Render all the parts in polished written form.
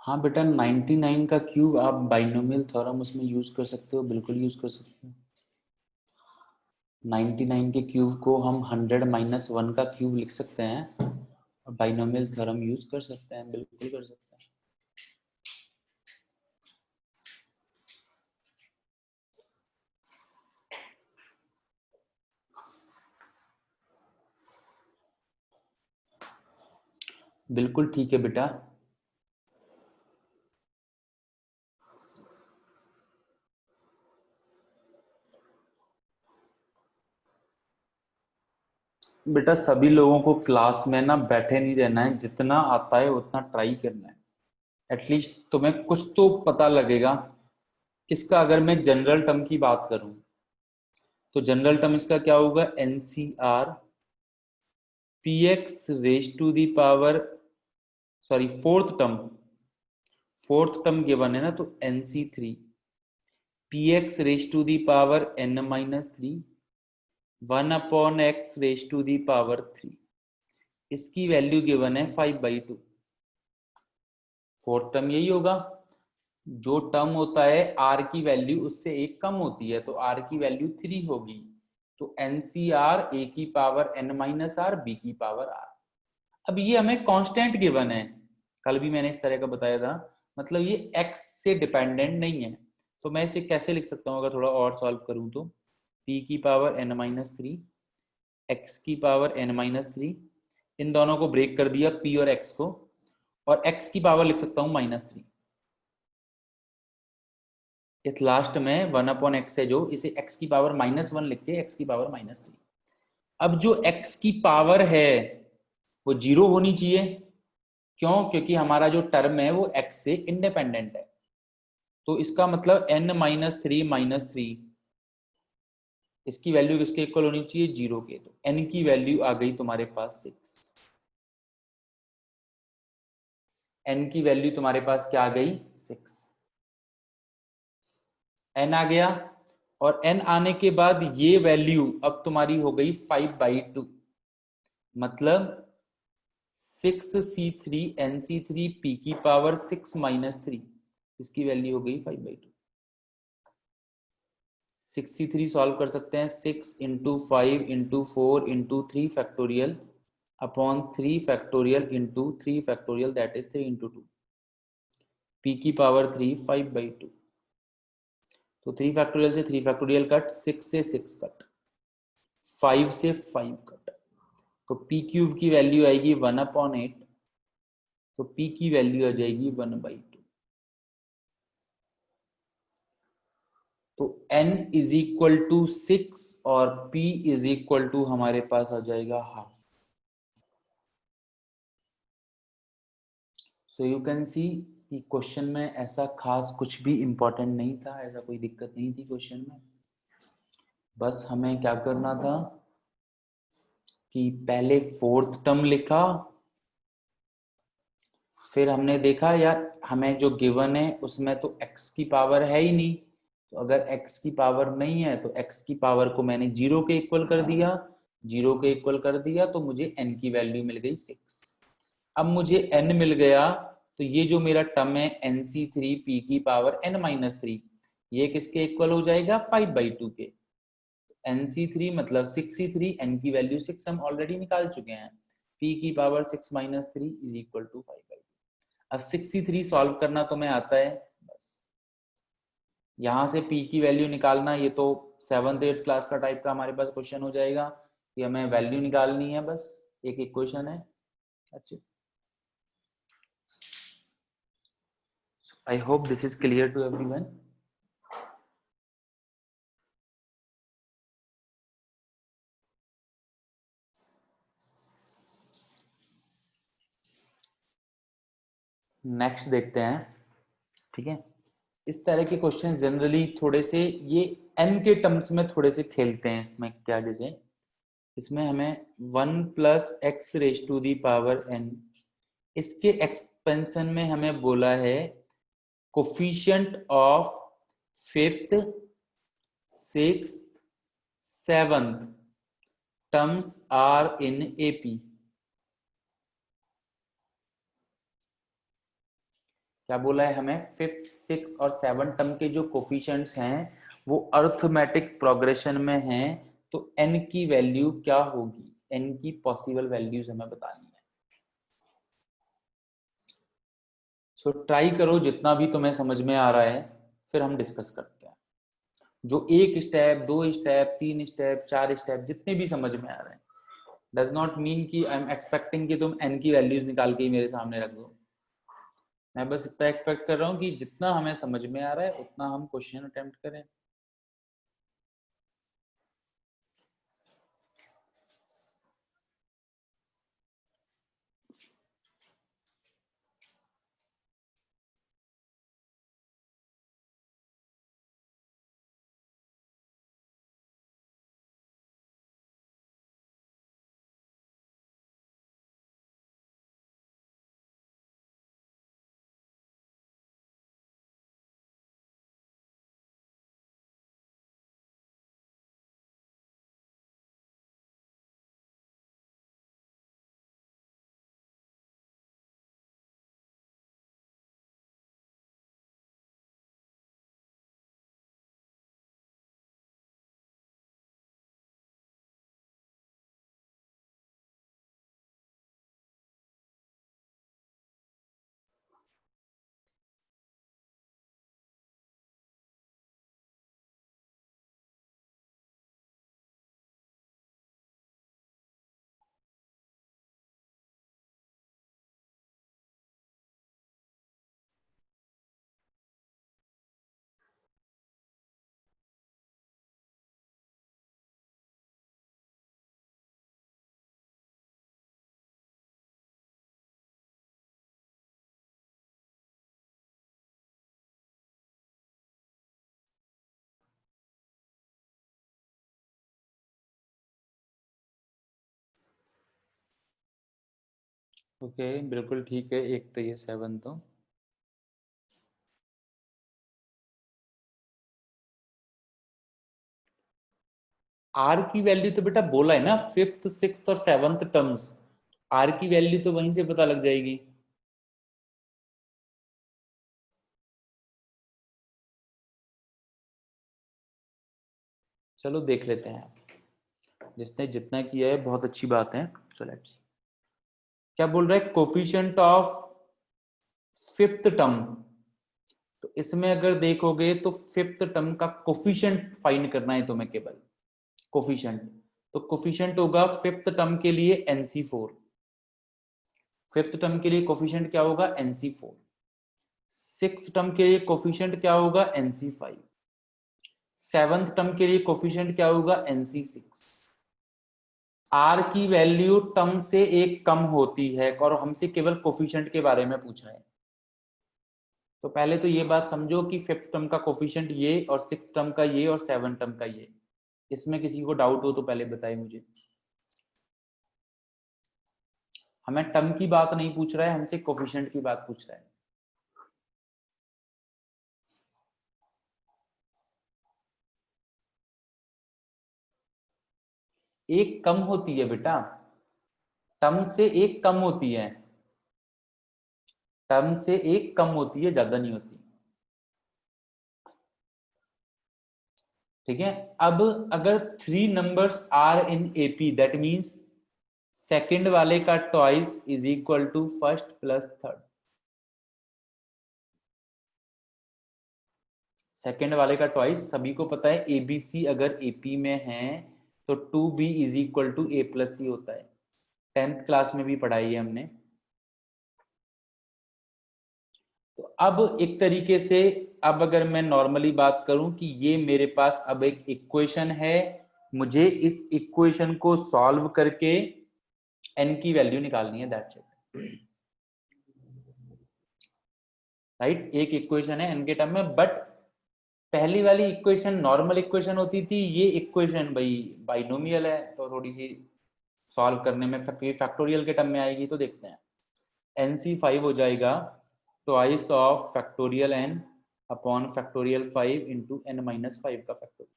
हाँ बेटा, 99 का क्यूब आप बाइनोमियल थ्योरम उसमें यूज कर सकते हो, बिल्कुल यूज कर सकते हो। 99 के क्यूब को हम 100 माइनस 1 का क्यूब लिख सकते हैं और बाइनोमियल थ्योरम यूज कर सकते हैं, बिल्कुल कर सकते हैं। बिल्कुल ठीक है बेटा। बेटा सभी लोगों को क्लास में ना बैठे नहीं रहना है, जितना आता है उतना ट्राई करना है। एटलीस्ट तुम्हें कुछ तो पता लगेगा। इसका अगर मैं जनरल टर्म की बात करूं तो जनरल टर्म इसका क्या होगा, NCR P X raise to the power, sorry fourth term given है ना, तो NC3 P X raise to the power n-3 1/x raise to the power 3, इसकी वैल्यू गिवन है 5/2। फोर्थ टर्म यही होगा। जो टर्म होता है r की वैल्यू उससे एक कम होती है तो r की वैल्यू 3 होगी। तो NCR a की पावर n-r b की पावर r। अब ये हमें कांस्टेंट गिवन है, कल भी मैंने इस तरह का बताया था, मतलब ये x से डिपेंडेंट नहीं है। तो मैं इसे कैसे लिख सकता हूँ अगर थोड़ा और सॉल्व करूँ तो, p की पावर n-3 x की पावर n-3, इन दोनों को ब्रेक कर दिया p और x को, और x की पावर लिख सकता हूँ -3। इस लास्ट में 1/x है जो, इसे x की पावर -1 लिख के x की पावर -3। अब जो x की पावर है वो 0 होनी चाहिए। क्यों? क्योंकि हमारा जो टर्म है वो x से इंडिपेंडेंट है। तो इसका मतलब n-3 इसकी वैल्यू किसके इक्वल होनी चाहिए, 0 के। तो n की वैल्यू आ गई तुम्हारे पास 6। n की वैल्यू तुम्हारे पास क्या आ गई, 6। n आ गया, और n आने के बाद ये वैल्यू अब तुम्हारी हो गई 5/2, मतलब 6c3 p की पावर 6-3, इसकी वैल्यू हो गई 5/2। 6c3 सॉल्व कर सकते हैं, 6 into 5 into 4 into 3 factorial upon 3 factorial into 3 factorial, that is 3 into 2, p की पावर 3 5/2। तो 3 फैक्टोरियल से 3 फैक्टोरियल कट, 6 से 6 कट, 5 से 5 कट, तो p क्यूब की वैल्यू आएगी 1/8, तो p की वैल्यू आ जाएगी 1/2। तो n इज इक्वल टू 6 और p इज इक्वल टू हमारे पास आ जाएगा half. So you can see कि क्वेश्चन में ऐसा खास कुछ भी इंपॉर्टेंट नहीं था, ऐसा कोई दिक्कत नहीं थी क्वेश्चन में। बस हमें क्या करना था कि पहले फोर्थ टर्म लिखा, फिर हमने देखा यार हमें जो गिवन है उसमें तो x की पावर है ही नहीं, तो अगर x की पावर नहीं है तो x की पावर को मैंने 0 के इक्वल कर दिया, 0 के इक्वल कर दिया तो मुझे n की वैल्यू मिल गई 6। अब मुझे n मिल गया, तो ये जो मेरा टर्म है NC3 p की पावर n-3, ये किसके इक्वल हो जाएगा, 5/2 के। NC3 मतलब 6c3, n की वैल्यू 6 हम ऑलरेडी निकाल चुके हैं, p की पावर 6-3 इज इक्वल टू 5/2। अब 6c3 सॉल्व करना तुम्हें आता है, बस यहां से p की वैल्यू निकालना, ये तो 7th 8th क्लास का टाइप का हमारे पास क्वेश्चन हो जाएगा कि हमें वैल्यू निकालनी है, बस एक इक्वेशन है। अच्छा, I hope this is clear to everyone. Next देखते हैं, ठीक है। इस तरह के क्वेश्चन जनरली थोड़े से ये n के टर्म्स में थोड़े से खेलते हैं। इसमें क्या जैसे इसमें हमें 1+x⁴n, इसके एक्सपेंशन में हमें बोला है coefficient of 5th 6th 7th terms are in AP। क्या बोला है हमें, 5th 6th और 7th टर्म के जो कोफिशिएंट्स हैं वो अर्थमेटिक प्रोग्रेशन में हैं, तो n की वैल्यू क्या होगी, n की पॉसिबल वैल्यूज हमें बतानी है। सो ट्राई करो जितना भी तुम्हें समझ में आ रहा है, फिर हम डिस्कस करते हैं। जो 1 स्टेप 2 स्टेप 3 स्टेप 4 स्टेप जितने भी समझ में आ रहे हैं, डज नॉट मीन कि आई एम एक्सपेक्टिंग कि तुम n की वैल्यूज निकाल के ही मेरे सामने रख दो। मैं बस इतना एक्सपेक्ट कर रहा हूँ कि जितना हमें समझ में आ रहा है उतना हम क्वेश्चन अटेम्प्ट करें। ओके बिल्कुल ठीक है। एक तो ये 7 तो आर की वैल्यू तो बेटा बोला है ना, 5th 6th और 7th टर्म्स, आर की वैल्यू तो वहीं से पता लग जाएगी। चलो देख लेते हैं, जिसने जितना किया है बहुत अच्छी बात है। सो लेट्स, क्या बोल रहा है, कोफिशिएंट ऑफ 5th टर्म। तो इसमें अगर देखोगे तो 5th टर्म का कोफिशिएंट फाइंड करना है तुम्हें, केवल कोफिशिएंट। तो कोफिशिएंट होगा 5th टर्म के लिए NC4, 5th टर्म के लिए कोफिशिएंट क्या होगा NC4, 6th टर्म के लिए कोफिशिएंट क्या होगा NC5, 7th टर्म के लिए कोफिशिएंट क्या होगा NC6। आर की वैल्यू टर्म से एक कम होती है और हमसे केवल कोफिशिएंट के बारे में पूछा है। तो पहले तो ये बात समझो कि 5th टर्म का कोफिशिएंट ये और 6th टर्म का ये और 7th टर्म का ये। इसमें किसी को डाउट हो तो पहले बताए मुझे। हमें टर्म की बात नहीं पूछ रहा है, हमसे कोफिशिएंट की बात पूछ रहा है। एक कम होती है बेटा, टर्म से एक कम होती है, टर्म से एक कम होती है, ज्यादा नहीं होती। ठीक है। अब अगर 3 numbers are in AP, that means second वाले का twice is equal to first plus third. Second वाले का ट्वाइस सभी को पता है, एबीसी अगर एपी में है तो 2b is equal to A plus C होता है। 10th क्लास में भी पढ़ाई है हमने। तो अब एक तरीके से, अब अगर मैं नॉर्मली बात करूं कि ये मेरे पास अब एक इक्वेशन है, मुझे इस इक्वेशन को सॉल्व करके n की वैल्यू निकालनी है, दैट्स इट। राइट, एक इक्वेशन है n के टर्म में, बट पहली वाली इक्वेशन नॉर्मल इक्वेशन होती थी, ये इक्वेशन भाई बाइनोमियल है, तो थोड़ी सी सॉल्व करने में फैक्टोरियल के टर्म में आएगी। तो देखते हैं, NC5 हो जाएगा twice of factorial n upon factorial 5 into n-5 का फैक्टोरियल।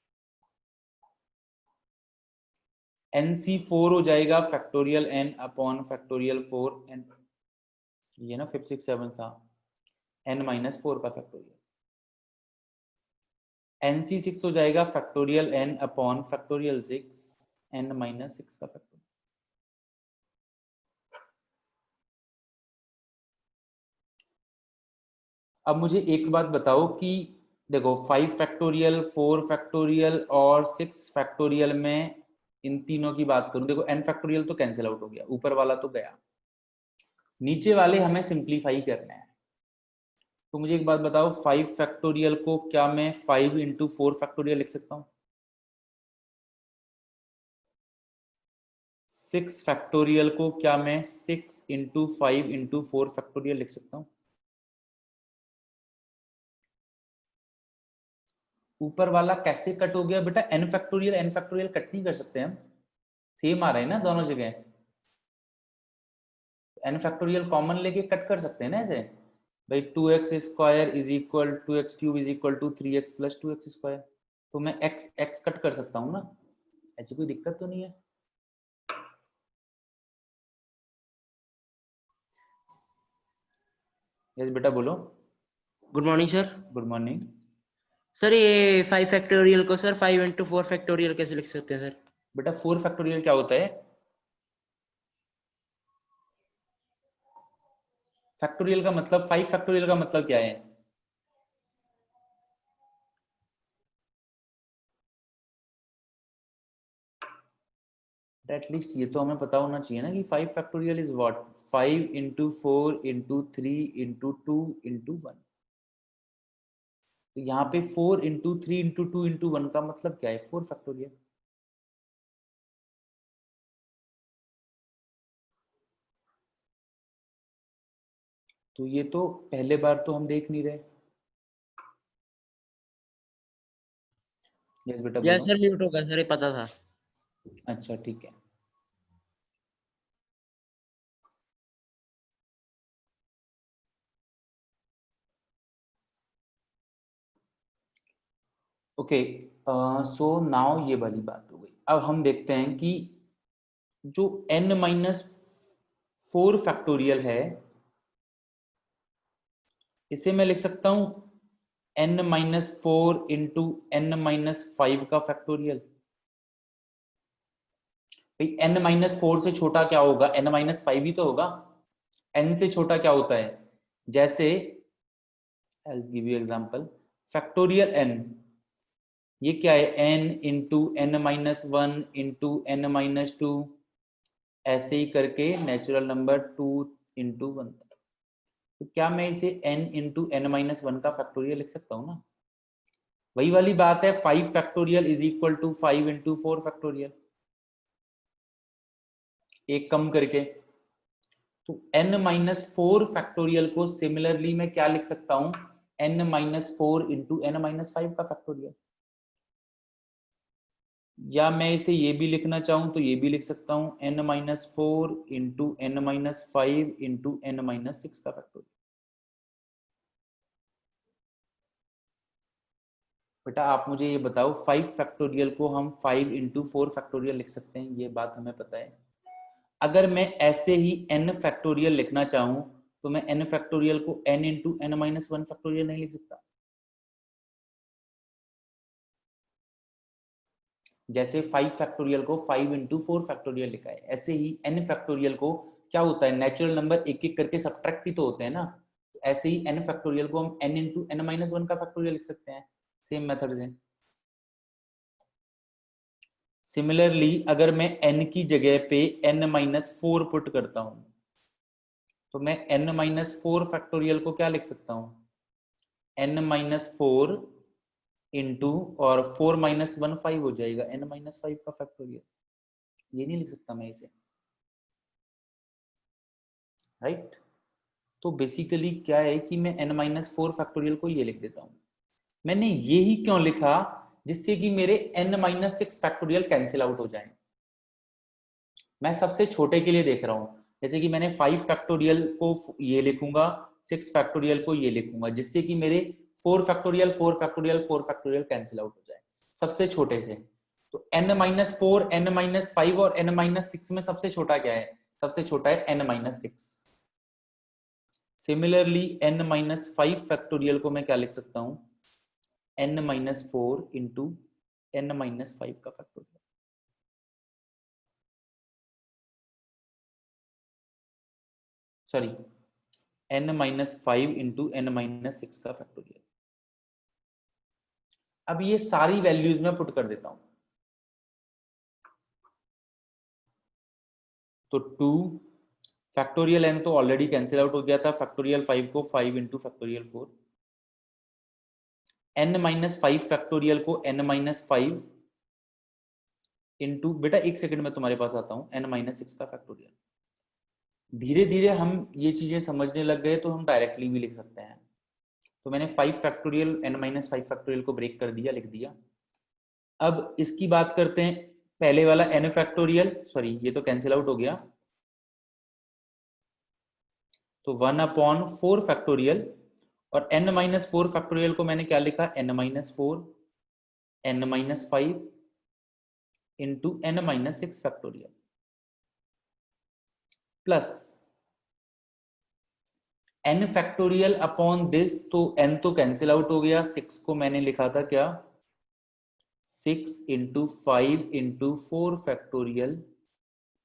NC4 हो जाएगा factorial n upon factorial 4 n, ये ना 5 6 7 था, n-4 का फैक्टोरियल। nc6 हो जाएगा factorial n upon factorial 6 n-6 का फैक्टोरियल। अब मुझे एक बात बताओ कि देखो 5 फैक्टोरियल 4 फैक्टोरियल और 6 फैक्टोरियल में इन तीनों की बात करूं, देखो n फैक्टोरियल तो कैंसिल आउट हो गया, ऊपर वाला तो गया, नीचे वाले हमें सिंप्लीफाई करने हैं। तो मुझे एक बात बताओ 5 फैक्टोरियल को क्या मैं 5 इंटू 4 फैक्टोरियल लिख सकता हूँ? 6 फैक्टोरियल को क्या मैं 6 इंटू 5 इंटू 4 फैक्टोरियल लिख सकता हूँ? ऊपर वाला कैसे कट हो गया बेटा? n फैक्टोरियल कट नहीं कर सकते हम, सेम आ रहे हैं ना दोनों जगह। n फैक्टोरियल कॉमन लेके कट कर सकते हैं ना ऐसे, भाई 2x square is equal 2x cube is equal to 3x plus 2x square, तो मैं x कट कर सकता हूँ ना, ऐसी कोई दिक्कत तो नहीं है। यस बेटा बोलो। Good morning sir. Good morning. Sir ये 5 फैक्टोरियल को सर 5 इंटू 4 फैक्टोरियल कैसे लिख सकते हैं सर? बेटा 4 फैक्टोरियल क्या होता है? फैक्टोरियल का मतलब 5 फैक्टोरियल का मतलब क्या है? एटलीस्ट ये तो हमें पता होना चाहिए ना कि 5 factorial is what, 5 into 4 into 3 into 2 into 1। तो यहाँ पे 4 इंटू 3 इंटू 2 इंटू 1 का मतलब क्या है? 4 फैक्टोरियल। तो ये तो पहले बार तो हम देख नहीं रहे। यस बेटा यस बोलो। सर म्यूट होगा सर, ये पता था। अच्छा ठीक है। ओके, सो नाउ ये वाली बात हो गई। अब हम देखते हैं कि जो n-4 फैक्टोरियल है इसे मैं लिख सकता हूं n-4 इंटू n-5 का फैक्टोरियल। भाई n-4 से छोटा क्या होगा? n-5 ही तो होगा। n से छोटा क्या होता है? जैसे I'll give you example, factorial n, ये क्या है? n into n-1 into n-2, ऐसे ही करके नेचुरल नंबर 2 इंटू 1। तो क्या मैं इसे n इंटू n-1 का फैक्टोरियल लिख सकता हूँ ना? वही वाली बात है, 5 factorial is equal to 5 into 4 factorial, एक कम करके। तो n-4 फैक्टोरियल को सिमिलरली मैं क्या लिख सकता हूं? n-4 इंटू n-5 का फैक्टोरियल। या मैं इसे ये भी लिखना चाहूं तो ये भी लिख सकता हूं n-4 into n-5 into n-6 का फैक्टोरियल। बेटा आप मुझे ये बताओ 5 फैक्टोरियल को हम 5 इंटू 4 फैक्टोरियल लिख सकते हैं, ये बात हमें पता है। अगर मैं ऐसे ही n फैक्टोरियल लिखना चाहूं तो मैं n फैक्टोरियल को n इंटू n-1 फैक्टोरियल नहीं लिख सकता? जैसे 5 फैक्टोरियल को 5 इंटू 4 फैक्टोरियल लिखा है, ऐसे ही n फैक्टोरियल को क्या होता है? नेचुरल नंबर एक एक करके सब्ट्रैक्ट ही तो होते हैं ना। तो ऐसे ही n फैक्टोरियल को हम n इंटू n-1 का फैक्टोरियल लिख सकते हैं, सेम मेथड से। सिमिलरली अगर मैं n की जगह पे n-4 पुट करता हूं तो मैं n-4 फैक्टोरियल को क्या लिख सकता हूं? n-4 इंटू और 4 माइनस 1 5 हो जाएगा n-5 का फैक्टोरियल। ये नहीं लिख सकता मैं इसे, राइट? तो बेसिकली क्या है कि मैं n-4 फैक्टोरियल को ये लिख देता हूं। मैंने ये ही क्यों लिखा? जिससे कि मेरे n-6 फैक्टोरियल कैंसिल आउट हो जाएं। मैं सबसे छोटे के लिए देख रहा हूं, जैसे कि मैंने 5 फैक्टोरियल को ये लिखूंगा, 6 फैक्टोरियल को ये लिखूंगा, जिससे कि मेरे 4 factorial 4 factorial 4 factorial cancel out हो जाए सबसे छोटे से। तो n-4 n-5 और n-6 में सबसे छोटा क्या है? सबसे छोटा है n-6। सिमिलरली n-5 फैक्टोरियल को मैं क्या लिख सकता हूं, n-4 इंटू n-5 का factorial. Sorry, n-5 into n-6 का फैक्टोरियल। अब ये सारी वैल्यूज में पुट कर देता हूं, तो 2 फैक्टोरियल n तो ऑलरेडी कैंसिल आउट हो गया था, फैक्टोरियल 5 को 5 इंटू फैक्टोरियल 4, n-5 फैक्टोरियल को n-5 इंटू, बेटा एक सेकंड में तुम्हारे पास आता हूं, n-6 का फैक्टोरियल। धीरे धीरे हम ये चीजें समझने लग गए तो हम डायरेक्टली भी लिख सकते हैं। तो मैंने 5 फैक्टोरियल n-5 फैक्टोरियल को ब्रेक कर दिया, लिख दिया। अब इसकी बात करते हैं, पहले वाला n फैक्टोरियल, सॉरी ये तो कैंसिल आउट हो गया, तो 1/4 फैक्टोरियल, और n-4 फैक्टोरियल को मैंने क्या लिखा, n-4 n-5 into n-6 factorial plus n factorial upon this, तो n तो कैंसिल आउट हो गया, 6 को मैंने लिखा था क्या, 6 into 5 into 4 factorial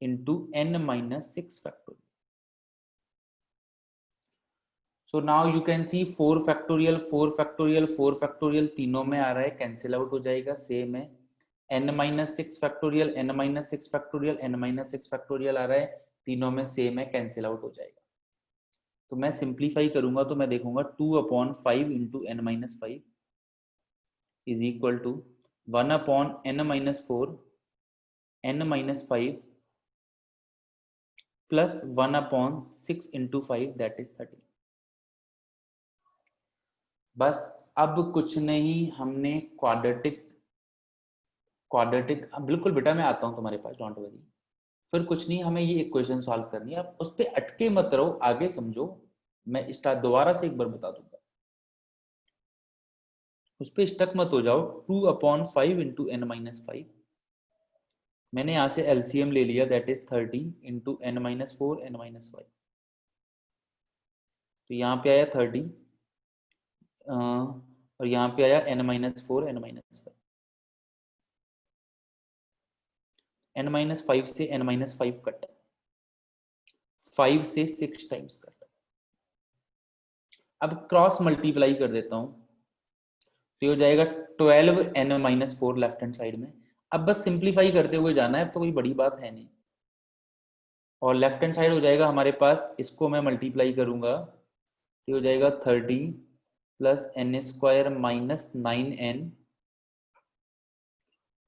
into n-6 factorial. So now you can see 4 factorial 4 factorial 4 factorial तीनों में आ रहा है, कैंसिल आउट हो जाएगा, सेम है। n-6 factorial n-6 factorial n-6 factorial आ रहा है, तीनों में सेम है, कैंसिल आउट हो जाएगा। तो मैं सिंप्लीफाई करूंगा तो मैं देखूंगा 2/5 into n-5 is equal to 1/n-4 n-5 plus 1/6 into 5 that is 30। बस अब कुछ नहीं, हमने क्वाड्रेटिक बिल्कुल बेटा मैं आता हूं तुम्हारे पास, डोंट वरी। फिर कुछ नहीं, हमें ये इक्वेशन सॉल्व करनी है, आप उस पर अटके मत रहो, आगे समझो, मैं स्टार्ट दोबारा से एक बार बता दूंगा, उस पर स्टक मत हो जाओ। 2/5 इंटू n-5, मैंने यहां से एलसीएम ले लिया, that is 30 into n-4 n-5, तो यहाँ पे आया 30 और यहाँ पे आया n-4 n-5, n-5 से n-5 कट, 5 से 6 टाइम्स कट। अब क्रॉस मल्टीप्लाई कर देता हूं, तो ये हो जाएगा 12 n-4 लेफ्ट हैंड साइड में। अब बस सिंप्लीफाई करते हुए जाना है, अब तो कोई बड़ी बात है नहीं, और लेफ्ट हैंड साइड हो जाएगा हमारे पास, इसको मैं मल्टीप्लाई करूंगा, तो हो जाएगा 30 प्लस n² माइनस 9n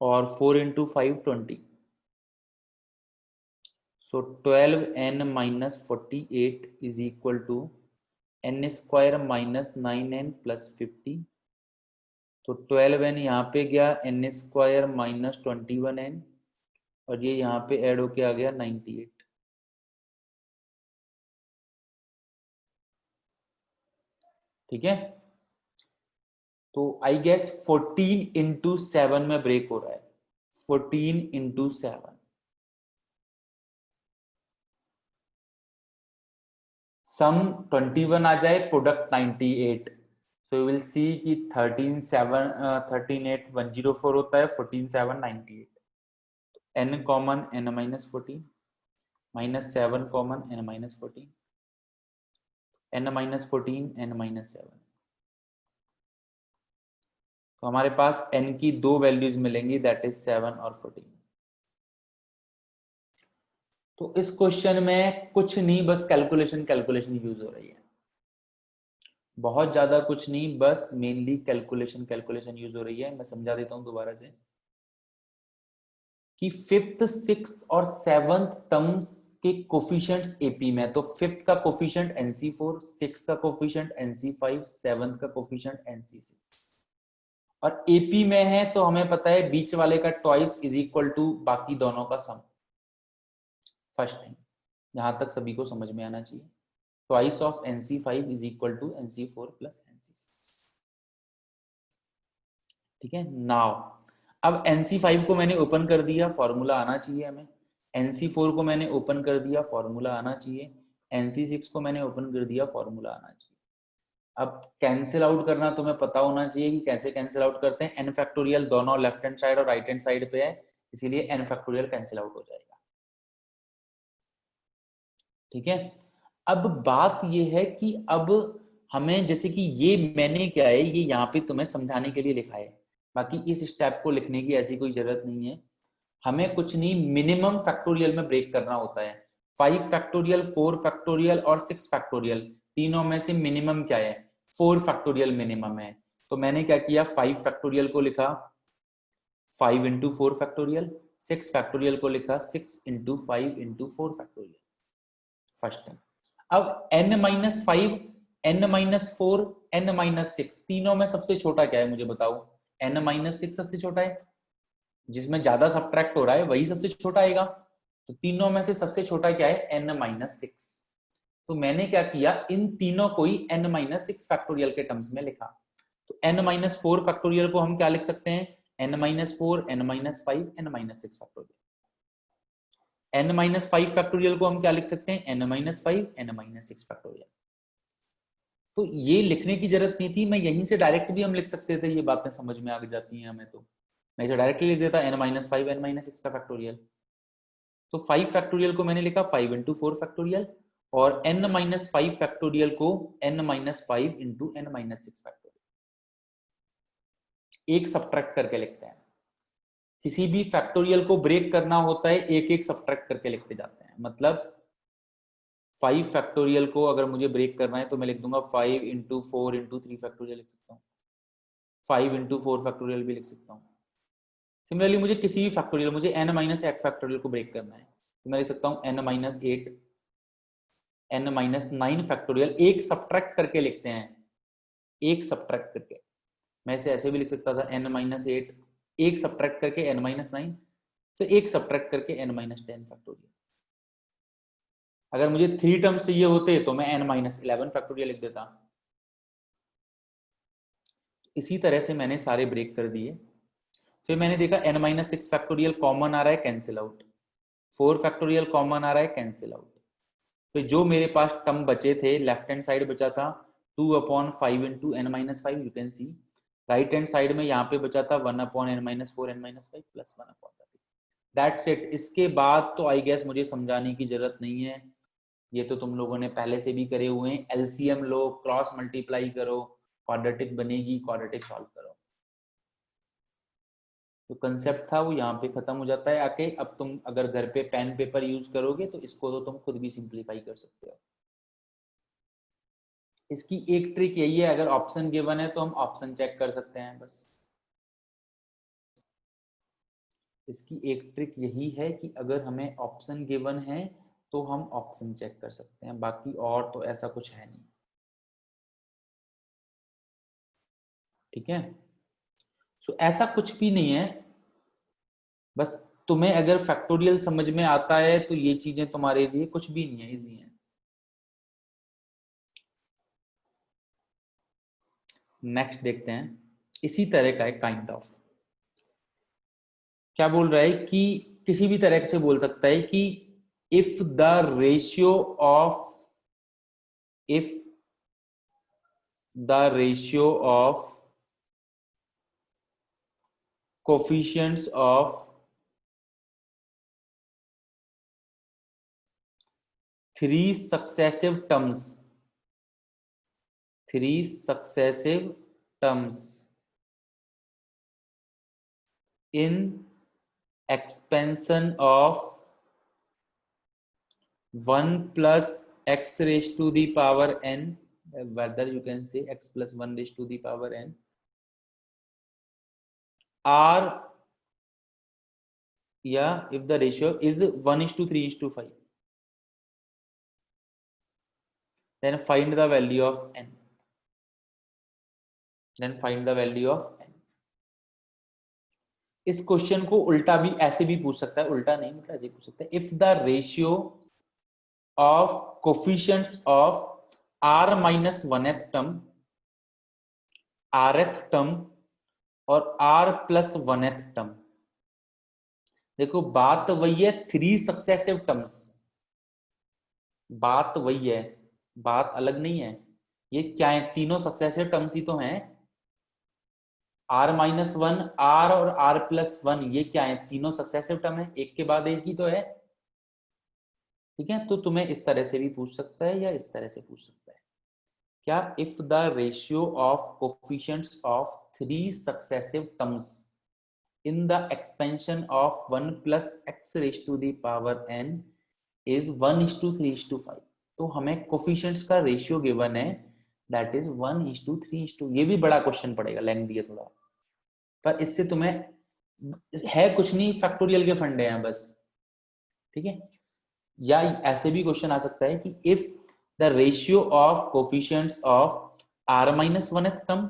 और 4 into 5 20, so 12n minus 48 is equal to n² minus 9n plus 50, तो 12n यहाँ पे गया, n² माइनस 21n, और ये यहाँ पे ऐड होके आ गया 98। ठीक है, तो आई गेस 14 इंटू 7 में ब्रेक हो रहा है, 14 इंटू 7, सम 21 आ जाए, product 98, so you will see कि 13,8 104 होता है, 14,7 98, n common n-14 minus 7 common n-14 n-14 n-7, तो हमारे पास n की दो वैल्यूज मिलेंगी, दैट इज 7 और 14। तो इस क्वेश्चन में कुछ नहीं, बस कैलकुलेशन यूज हो रही है, बहुत ज्यादा कुछ नहीं, बस मेनली कैलकुलेशन यूज हो रही है। मैं समझा देता हूं दोबारा से कि 5th 6th और 7th टर्म्स के कोफिशिएंट्स एपी में, तो 5th का कोफिशिएंट NC4, 6th का कोफिशिएंट NC5, 7th का कोफिशिएंट NC6, और एपी में है तो हमें पता है बीच वाले का ट्वाइस इज इक्वल टू बाकी दोनों का सम। फर्स्ट थिंग, यहां तक सभी को समझ में आना चाहिए, twice of NC5 is equal to NC4 plus NC6। ठीक है, नाउ अब NC5 को मैंने ओपन कर दिया, फॉर्मूला आना चाहिए हमें, NC4 को मैंने ओपन कर दिया, फॉर्मूला आना चाहिए, NC6 को मैंने ओपन कर दिया, फॉर्मूला आना चाहिए। अब कैंसिल आउट करना तुम्हें पता होना चाहिए कि कैसे कैंसिल आउट करते हैं। n फैक्टोरियल दोनों लेफ्ट हैंड साइड और राइट हैंड साइड पे है, इसीलिए n फैक्टोरियल कैंसिल आउट हो जाएगा। ठीक है, अब बात ये है कि अब हमें, जैसे कि ये मैंने क्या है, ये यहाँ पे तुम्हें समझाने के लिए लिखा है, बाकी इस स्टेप को लिखने की ऐसी कोई जरूरत नहीं है। हमें कुछ नहीं, मिनिमम फैक्टोरियल में ब्रेक करना होता है। 5 फैक्टोरियल, 4 फैक्टोरियल और 6 फैक्टोरियल, तीनों में से मिनिमम क्या है? 4 फैक्टोरियल मिनिमम है। तो मैंने क्या किया, 5 फैक्टोरियल को लिखा 5 इंटू 4 फैक्टोरियल, 6 फैक्टोरियल को लिखा 6 into 5 into 4 factorial, first time. अब n-5, n-4, n-6, तीनों में सबसे छोटा क्या है मुझे बताओ? n-6 सबसे छोटा है, जिसमें ज्यादा सब्ट्रैक्ट हो रहा है वही सबसे छोटा आएगा। तो तीनों में से सबसे छोटा क्या है? n-6। तो मैंने क्या किया, इन तीनों को ही n-6 फैक्टोरियल के टर्म्स में लिखा। तो n-4 फैक्टोरियल को हम क्या लिख सकते हैं? n-4, n-5, n-6 factorial. n-5 factorial को हम क्या लिख सकते हैं? n-5, n-6 factorial. तो ये लिखने की जरूरत नहीं थी, मैं यहीं से डायरेक्ट भी हम लिख सकते थे, ये बातें समझ में आ जाती हैं हमें। तो मैं इसे डायरेक्टली लिख देता n-5, n-6 का फैक्टोरियल। तो 5 फैक्टोरियल को मैंने लिखा 5 इंटू 4 फैक्टोरियल, और n-5 फैक्टोरियल को n-5 इंटू n-6 फैक्टोरियल। एक सब्ट्रैक्ट करके लिखते हैं। किसी भी फैक्टोरियल को ब्रेक करना होता है, एक एक सब्ट्रैक्ट करके लिखते जाते हैं। मतलब 5 फैक्टोरियल को अगर मुझे ब्रेक करना है तो मैं लिख दूंगा 5 इंटू 4 इंटू 3 फैक्टोरियल लिख सकता हूँ, 5 इंटू 4 फैक्टोरियल भी लिख सकता हूँ। सिमिलरली मुझे किसी भी फैक्टोरियल, मुझे n-8 फैक्टोरियल को ब्रेक करना है तो मैं लिख सकता हूँ n-8, n-9 फैक्टोरियल। एक सब्ट्रैक्ट करके लिखते हैं, एक सब्ट्रैक्ट करके। मैं इसे ऐसे भी लिख सकता था n-8, एक सब्ट्रैक्ट करके n-9, फिर एक सब्ट्रैक्ट करके n-10 फैक्टोरियल। अगर मुझे 3 टर्म्स चाहिए होते तो मैं n-11 फैक्टोरियल लिख देता। इसी तरह से मैंने सारे ब्रेक कर दिए। फिर मैंने देखा n-6 फैक्टोरियल कॉमन आ रहा है, कैंसिल आउट। 4 फैक्टोरियल कॉमन आ रहा है, कैंसिल आउट। फिर जो मेरे पास टर्म बचे थे, लेफ्ट हैंड साइड बचा था 2/5 into n-5, you can see. Right hand side में यहाँ पे बचा था 1/n-4 n-5 plus 1/30। That's it. इसके बाद तो आई गेस मुझे समझाने की जरूरत नहीं है, ये तो तुम लोगों ने पहले से भी करे हुए हैं। एलसीएम लो, क्रॉस मल्टीप्लाई करो, क्वाड्रेटिक बनेगी, क्वाड्रेटिक सॉल्व करो। तो कंसेप्ट था वो यहाँ पे खत्म हो जाता है आके। अब तुम अगर घर पे पेन पेपर यूज करोगे तो इसको तो तुम खुद भी सिंप्लीफाई कर सकते हो। इसकी एक ट्रिक यही है, अगर ऑप्शन गिवन है तो हम ऑप्शन चेक कर सकते हैं बस। इसकी एक ट्रिक यही है कि अगर हमें ऑप्शन गिवन है तो हम ऑप्शन चेक कर सकते हैं, बाकी और तो ऐसा कुछ है नहीं। ठीक है, सो ऐसा कुछ भी नहीं है, बस तुम्हें अगर फैक्टोरियल समझ में आता है तो ये चीजें तुम्हारे लिए कुछ भी नहीं है, इजी है। नेक्स्ट देखते हैं, इसी तरह का है काइंड ऑफ। क्या बोल रहा है कि किसी भी तरह से बोल सकता है कि if the ratio of coefficients of three successive terms in expansion of 1 plus x raised to the power n, whether you can say x plus 1 raised to the power n, are, yeah, if the ratio is 1:3:5, then find the value of n. इस question को उल्टा भी ऐसे भी पूछ सकता है, उल्टा नहीं मतलब ऐसे पूछ सकता है, if the ratio of coefficients of r minus 1th term, rth term और r प्लस 1th टर्म। देखो बात वही है, 3 सक्सेसिव टर्म्स, बात वही है, बात अलग नहीं है। ये क्या है, तीनों सक्सेसिव टर्म्स ही तो हैं। r-1, r और r+1 ये क्या है, तीनों सक्सेसिव टर्म है, एक के बाद एक ही तो है। ठीक है, तो तुम्हें इस तरह से भी पूछ सकता है या इस तरह से पूछ सकता है। क्या if the ratio of coefficients of 3 successive terms in the expansion of 1 plus x raised to the power n is 1:3:5। तो हमें कोफिशिएंट्स का रेशियो गिवन है, दैट इज 1:3:2। ये भी बड़ा क्वेश्चन पड़ेगा, लेंथी है थोड़ा, पर इससे तुम्हें है कुछ नहीं, फैक्टोरियल के फंडे हैं बस। ठीक है, या ऐसे भी क्वेश्चन आ सकता है कि if the ratio of coefficients of r-1th term,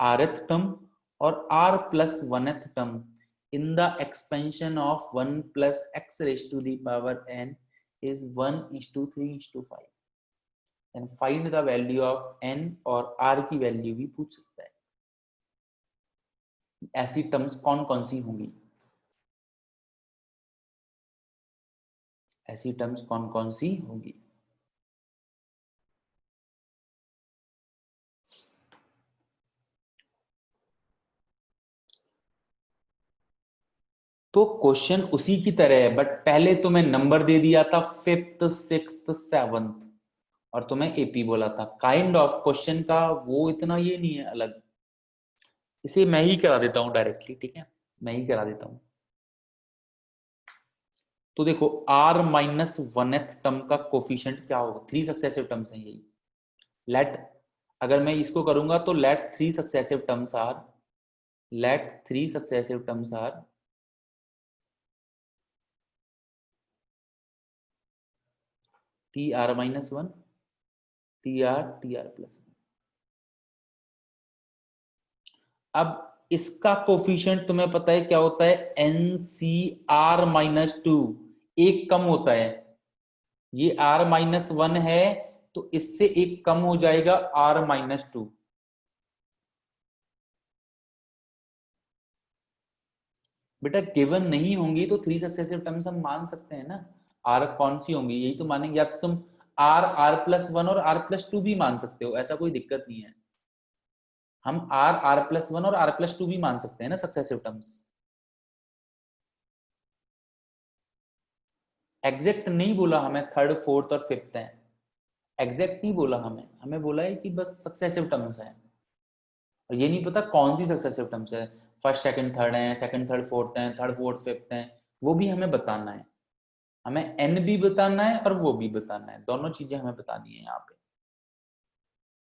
rth term और r+1th term in the expansion of 1 plus x raised to the power n is 1:3:5, and find the value of n और r की value भी पूछ सकता है। ऐसी terms कौन कौन सी होंगी, ऐसी टर्म्स कौन कौन सी होंगी। तो क्वेश्चन उसी की तरह है, बट पहले तुम्हें नंबर दे दिया था 5th 6th 7th और तुम्हें एपी बोला था। काइंड ऑफ क्वेश्चन का वो इतना ये नहीं है अलग, इसे मैं ही करा देता हूं डायरेक्टली। ठीक है, मैं ही करा देता हूं। तो देखो r-1th टर्म का कोफिशिएंट क्या होगा, 3 सक्सेसिव टर्म्स हैं यही। लेट, अगर मैं इसको करूंगा तो let 3 successive terms are, let 3 successive terms are tr-1 tr+1। अब इसका कोफिशिएंट तुम्हें पता है क्या होता है, NCr-2, एक कम होता है। ये r-1 है तो इससे एक कम हो जाएगा r-2। बेटा गिवन नहीं होंगी तो 3 सक्सेसिव टर्म्स हम मान सकते हैं ना। r कौन सी होंगी, यही तो मानेंगे, या तो तुम r+1 और r+2 भी मान सकते हो, ऐसा कोई दिक्कत नहीं है। हम r+1 और r+2 भी मान सकते हैं ना सक्सेसिव टर्म्स। एग्जैक्ट नहीं बोला हमें 3rd 4th और 5th है, एग्जैक्ट नहीं बोला हमें, हमें बोला है कि बस सक्सेसिव टर्म्स हैं। और ये नहीं पता कौन सी सक्सेसिव टर्म्स है, फर्स्ट सेकंड थर्ड है, सेकंड थर्ड फोर्थ है, थर्ड फोर्थ फिफ्थ है, वो भी हमें बताना है। हमें एन भी बताना है और वो भी बताना है, दोनों चीजें हमें बतानी है यहाँ पे।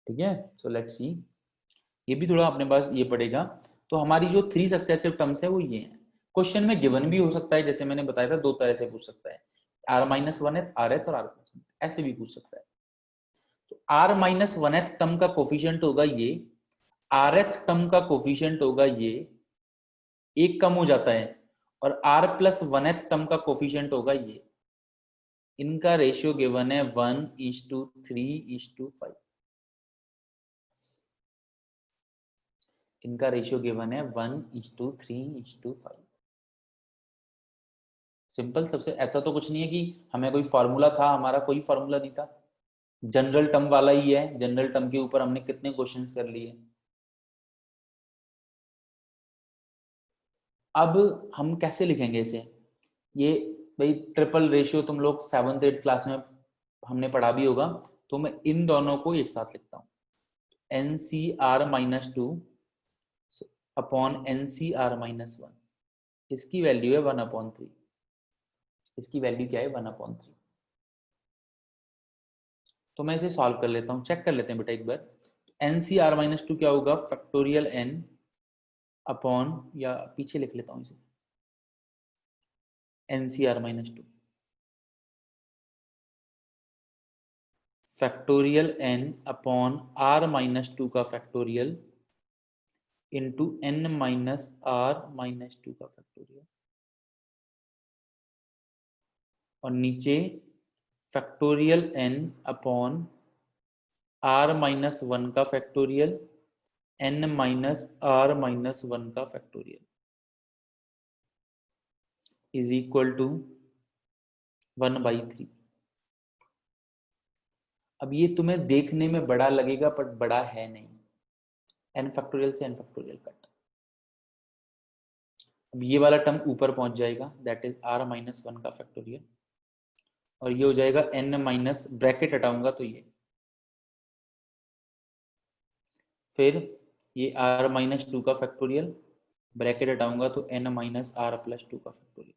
ठीक है, सो लेट्स सी, ये भी थोड़ा अपने पास ये पड़ेगा। तो हमारी जो 3 सक्सेसिव टर्म्स है वो ये हैं। क्वेश्चन में गिवन भी हो सकता है, जैसे मैंने बताया था 2 तरह से पूछ सकता है, r-1th rth और r+1, ऐसे भी पूछ सकता है। तो r-1th टर्म का कोफिशिएंट होगा ये, rth टर्म का कोफिशिएंट होगा ये, एक कम हो जाता है, और r+1th टर्म का कोफिशिएंट होगा ये। इनका रेशियो गिवन है 1:3:5। इनका रेशियो गिवन है 1:3:5। सिंपल, सबसे ऐसा तो कुछ नहीं है कि हमें कोई फॉर्मूला था, हमारा कोई फॉर्मूला नहीं था, जनरल टर्म वाला ही है। जनरल टर्म के ऊपर हमने कितने क्वेश्चंस कर लिए। अब हम कैसे लिखेंगे इसे, ये भाई ट्रिपल रेशियो तुम लोग 7th 8th क्लास में हमने पढ़ा भी होगा, तो मैं इन दोनों को एक साथ लिखता हूं, NCr-2 अपॉन NCr-1, इसकी वैल्यू है 1/3। इसकी वैल्यू क्या है, 1/3। तो मैं इसे सॉल्व कर लेता हूं, चेक कर लेते हैं बेटा एक बार। NCr-2 क्या होगा, फैक्टोरियल n अपॉन, या पीछे लिख लेता हूं इसे, NCr-2 factorial n upon r-2 का फैक्टोरियल इंटू n-r-2 का फैक्टोरियल, और नीचे फैक्टोरियल n अपॉन r-1 का फैक्टोरियल n-r-1 का फैक्टोरियल इज इक्वल टू 1/3। अब ये तुम्हें देखने में बड़ा लगेगा पर बड़ा है नहीं। n फैक्टोरियल से n फैक्टोरियल कट। अब ये वाला टर्म ऊपर पहुंच जाएगा, दैट इज r माइनस 1 का फैक्टोरियल, और ये हो जाएगा n माइनस, ब्रैकेट हटाऊंगा तो ये, फिर ये r माइनस 2 का फैक्टोरियल, ब्रैकेट हटाऊंगा तो n माइनस r प्लस 2 का फैक्टोरियल।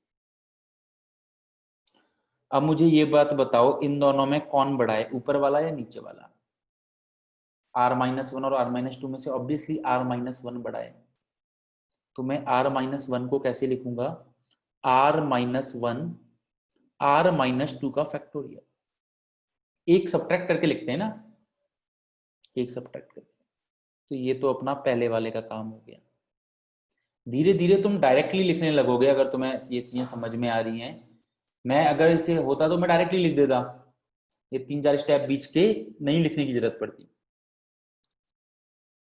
अब मुझे ये बात बताओ, इन दोनों में कौन बड़ा है, ऊपर वाला या नीचे वाला? r माइनस 1 और r माइनस 2 में से ऑब्वियसली r माइनस 1 बड़ा है, तो मैं r माइनस 1 को कैसे लिखूंगा? r माइनस 1 r माइनस 2 का फैक्टोरियल। एक सब्ट्रैक्ट करके लिखते हैं ना, एक सब्ट्रैक्ट करके। तो ये तो अपना पहले वाले का काम हो गया। धीरे धीरे तुम डायरेक्टली लिखने लगोगे अगर तुम्हें ये चीजें समझ में आ रही हैं। मैं अगर इसे होता तो मैं डायरेक्टली लिख देता, ये 3-4 स्टेप बीच के नहीं लिखने की जरूरत पड़ती।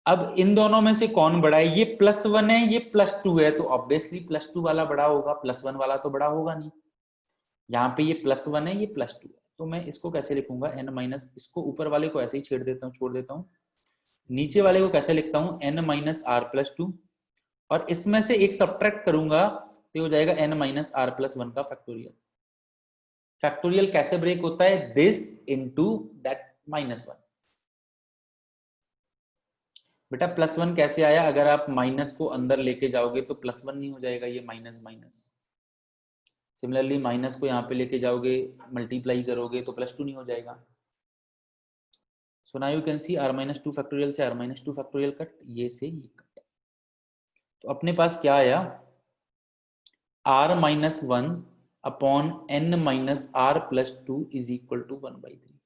अब इन दोनों में से कौन बड़ा है? ये +1 है, ये +2 है, तो ऑब्वियसली +2 वाला बड़ा होगा, +1 वाला तो बड़ा होगा नहीं। यहाँ पे ये +1 है, ये +2 है, तो मैं इसको कैसे लिखूंगा? n माइनस, इसको ऊपर वाले को ऐसे ही छेड़ देता हूँ, छोड़ देता हूँ। नीचे वाले को कैसे लिखता हूँ? n माइनस r प्लस 2, और इसमें से एक सब्ट्रैक्ट करूंगा तो हो जाएगा n माइनस r प्लस 1 का फैक्टोरियल। फैक्टोरियल कैसे ब्रेक होता है? This into that -1। बेटा +1 कैसे आया? अगर आप माइनस को अंदर लेके जाओगे तो +1 नहीं हो जाएगा, ये माइनस माइनस। सिमिलरली माइनस को यहाँ पे लेके जाओगे, मल्टीप्लाई करोगे तो +2 नहीं हो जाएगा। So now you can see r minus 2 factorial से r माइनस 2 फैक्टोरियल कट, ये से ये कट। तो अपने पास क्या आया? r minus 1 upon n minus r plus 2 is equal to 1/3।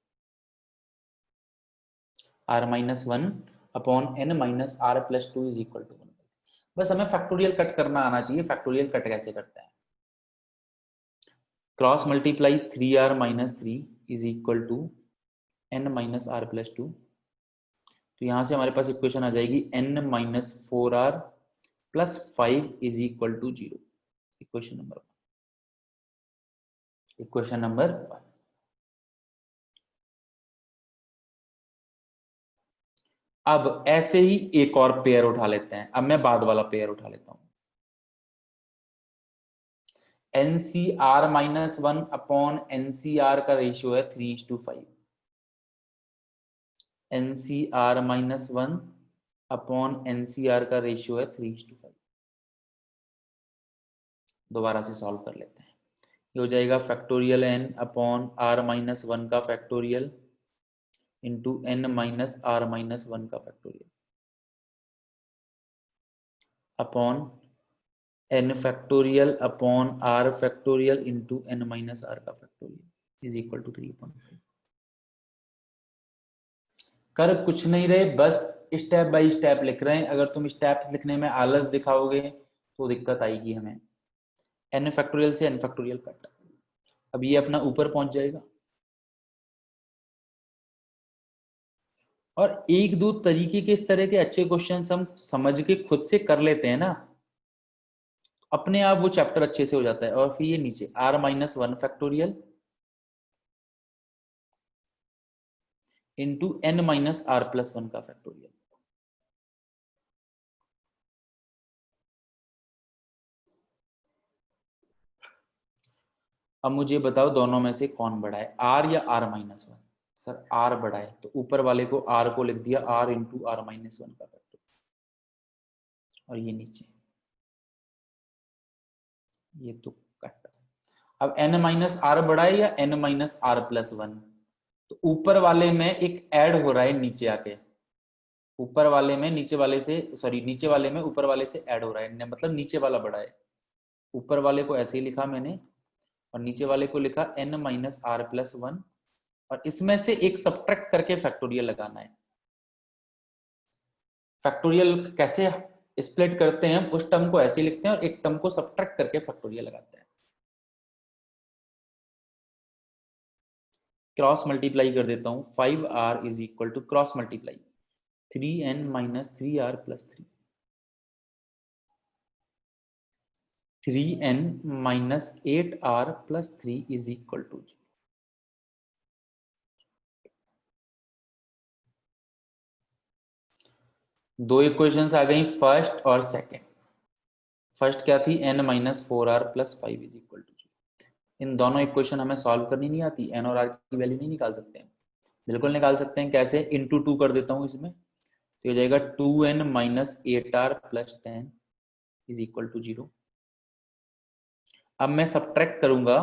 r minus 1 upon n minus r plus 2 is equal to 1/3। बस हमें फैक्टोरियल कट करना आना चाहिए। फैक्टोरियल कट कैसे करते हैं? Cross multiply 3r minus 3 is equal to n minus r plus 2। तो यहां से हमारे पास इक्वेशन आ जाएगी n minus 4r plus 5 is equal to 0। Equation number 1। Equation number 1। अब ऐसे ही एक और पेयर उठा लेते हैं। अब मैं बाद वाला पेयर उठा लेता हूं। NCR माइनस 1 अपॉन NCR का रेशियो है 3:5। NCR माइनस 1 अपॉन NCR का रेशियो है 3:5। दोबारा से सॉल्व कर लेते हैं। ये हो जाएगा factorial n upon r minus 1 का factorial into n minus r minus 1 का factorial upon n factorial upon r factorial into n minus r का फैक्टोरियल इज इक्वल टू 3.5। कर कुछ नहीं रहे, बस स्टेप बाय स्टेप लिख रहे हैं। अगर तुम स्टेप्स लिखने में आलस दिखाओगे तो दिक्कत आएगी हमें। n फैक्टोरियल से n फैक्टोरियल कट। अब ये अपना ऊपर पहुंच जाएगा, और एक दो तरीके के इस तरह के अच्छे क्वेश्चंस हम समझ के खुद से कर लेते हैं ना, अपने आप वो चैप्टर अच्छे से हो जाता है। और फिर ये नीचे r minus 1 factorial into n minus r plus 1 का फैक्टोरियल। अब मुझे बताओ दोनों में से कौन बड़ा है, r या r माइनस 1? सर r बड़ा है, तो ऊपर वाले को r को लिख दिया r इंटू r माइनस 1 का फैक्टोरियल, और ये नीचे ये तो कट। अब n माइनस r बड़ा है या n माइनस r प्लस 1? तो ऊपर वाले में एक ऐड हो रहा है नीचे आके, ऊपर वाले में नीचे वाले से, सॉरी नीचे वाले में ऊपर वाले से ऐड हो रहा है, मतलब नीचे वाला बड़ा है। ऊपर वाले को ऐसे ही लिखा मैंने, और नीचे वाले को लिखा n माइनस r प्लस 1, और इसमें से एक सब्ट्रैक्ट करके फैक्टोरियल लगाना है। फैक्टोरियल कैसे स्प्लिट करते हैं? हम उस टर्म को ऐसे लिखते हैं और एक टर्म को सब्ट्रैक्ट करके फैक्टोरियल लगाते हैं। क्रॉस मल्टीप्लाई कर देता हूं, 5r is equal to cross multiply 3n minus 3r plus 3, 3n minus 8r plus 3 is equal to 0। दो इक्वेशंस आ गई, फर्स्ट और सेकंड। फर्स्ट क्या थी, n minus 4r plus 5 is equal to 0। इन दोनों इक्वेशन हमें सॉल्व करनी नहीं आती, n और r की वैल्यू नहीं निकाल सकते हैं? बिल्कुल निकाल सकते हैं। कैसे? इंटू 2 कर देता हूँ इसमें, तो हो जाएगा 2n minus 8r plus 10 is equal to 0। अब मैं सब्ट्रैक्ट करूंगा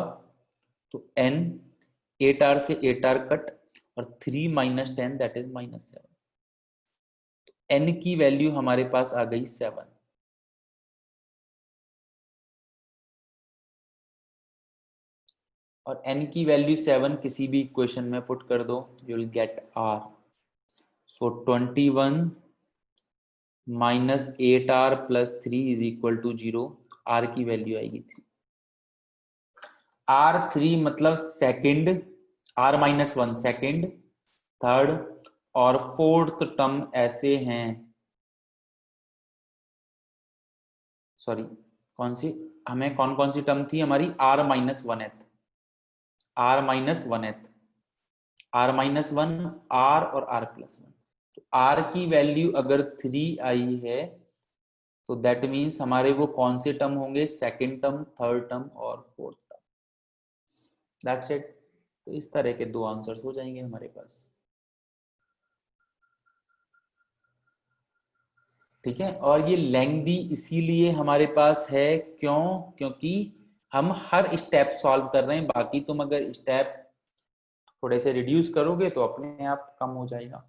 तो n 8r से 8r कट और 3 minus 10 that is minus 7। n की वैल्यू हमारे पास आ गई 7। और n की वैल्यू 7 किसी भी इक्वेशन में पुट कर दो, you will get r। So 21 minus 8r plus 3 is equal to 0। r की वैल्यू आएगी 3। R3 मतलब second, R minus 1 second, third और फोर्थ टर्म ऐसे हैं। सॉरी, कौन सी, हमें कौन कौन सी टर्म थी हमारी? R minus 1th, R minus 1th, R minus 1, R और R प्लस 1। तो R की वैल्यू अगर 3 आई है तो दैट मीन्स हमारे वो कौन से टर्म होंगे? सेकंड टर्म, थर्ड टर्म और फोर्थ टर्म। That's it. तो इस तरह के दो आंसर्स हो जाएंगे हमारे पास। ठीक है, और ये लेंथी इसीलिए हमारे पास है, क्यों? क्योंकि हम हर स्टेप सॉल्व कर रहे हैं। बाकी तुम अगर स्टेप थोड़े से रिड्यूस करोगे तो अपने आप कम हो जाएगा।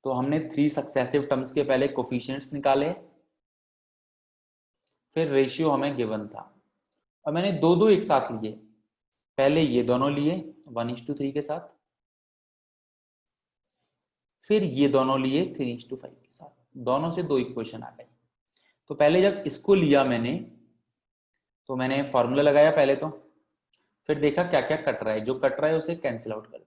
तो हमने 3 सक्सेसिव टर्म्स के पहले कोफिशिएंट्स निकाले, फिर रेशियो हमें गिवन था, और मैंने दो दो एक साथ लिए। पहले ये दोनों लिए 1:3 के साथ, फिर ये दोनों लिए 3:5 के साथ। दोनों से दो इक्वेशन आ गई। तो पहले जब इसको लिया मैंने, तो मैंने फॉर्मूला लगाया पहले तो, फिर देखा क्या क्या कट रहा है, जो कट रहा है उसे कैंसिल आउट कर दिया।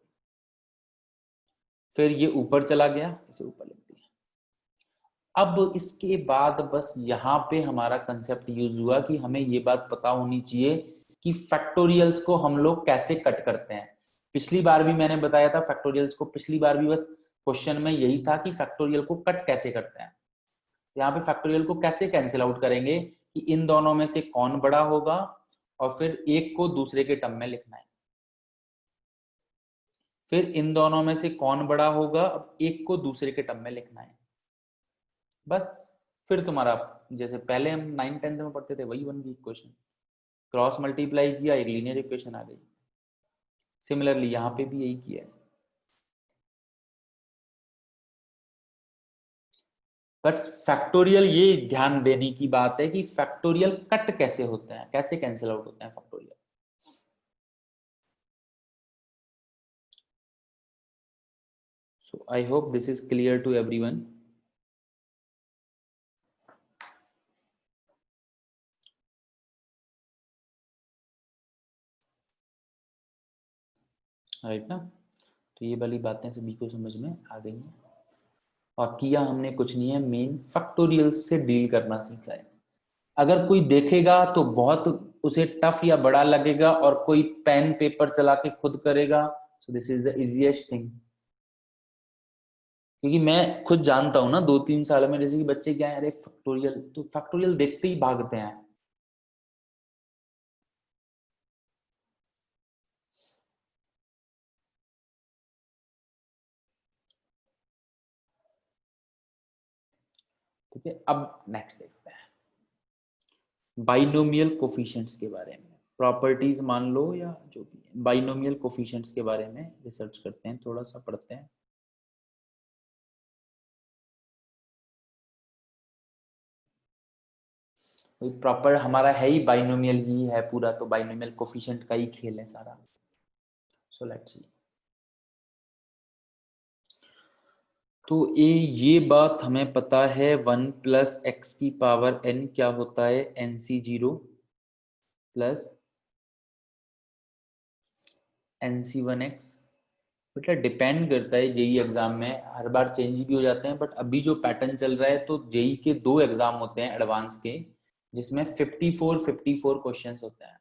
फिर ये ऊपर चला गया, इसे ऊपर लिख दिया। अब इसके बाद बस यहाँ पे हमारा कंसेप्ट यूज हुआ कि हमें ये बात पता होनी चाहिए कि फैक्टोरियल्स को हम लोग कैसे कट करते हैं। पिछली बार भी मैंने बताया था फैक्टोरियल्स को, पिछली बार भी बस क्वेश्चन में यही था कि फैक्टोरियल को कट कैसे करते हैं। यहाँ पे फैक्टोरियल को कैसे कैंसिल आउट करेंगे कि इन दोनों में से कौन बड़ा होगा, और फिर एक को दूसरे के टर्म में लिखना है। फिर इन दोनों में से कौन बड़ा होगा, अब एक को दूसरे के टर्म में लिखना है। बस फिर तुम्हारा जैसे पहले हम 9th-10th में पढ़ते थे वही बन गई इक्वेशन। क्रॉस मल्टीप्लाई किया, एक लीनियर इक्वेशन आ गई। सिमिलरली यहाँ पे भी यही किया है। बट फैक्टोरियल, ये ध्यान देने की बात है कि फैक्टोरियल कट कैसे होते हैं, कैसे कैंसिल आउट होते हैं factorial. So I hope this is clear to everyone. Right ना? तो ये वाली बातें सभी को समझ में आ गई हैं। और किया हमने कुछ नहीं है, मेन फैक्टोरियल से डील करना सीखा है। अगर कोई देखेगा तो बहुत उसे टफ या बड़ा लगेगा, और कोई पेन पेपर चला के खुद करेगा, so this is the easiest thing. क्योंकि मैं खुद जानता हूं ना, 2-3 साल में, जैसे कि बच्चे क्या है, अरे फैक्टोरियल, तो फैक्टोरियल देखते ही भागते हैं। ठीक है, अब नेक्स्ट देखते हैं बाइनोमियल कोफिशिएंट्स के बारे में। प्रॉपर्टीज मान लो या जो भी है, बाइनोमियल कोफिशिएंट्स के बारे में रिसर्च करते हैं, थोड़ा सा पढ़ते हैं। प्रॉपर हमारा है ही बाइनोमियल ही है पूरा, तो बाइनोमियल कोफिशिएंट का ही खेल है सारा। सो लेट्स सी। तो ये बात हमें पता है, 1 प्लस एक्स की पावर n क्या होता है, NC0 प्लस NC1x। बेटा डिपेंड करता है, जेई एग्जाम में हर बार चेंज भी हो जाते हैं, बट अभी जो पैटर्न चल रहा है, तो जेई के 2 एग्जाम होते हैं एडवांस के, जिसमें 54 क्वेश्चंस होते हैं।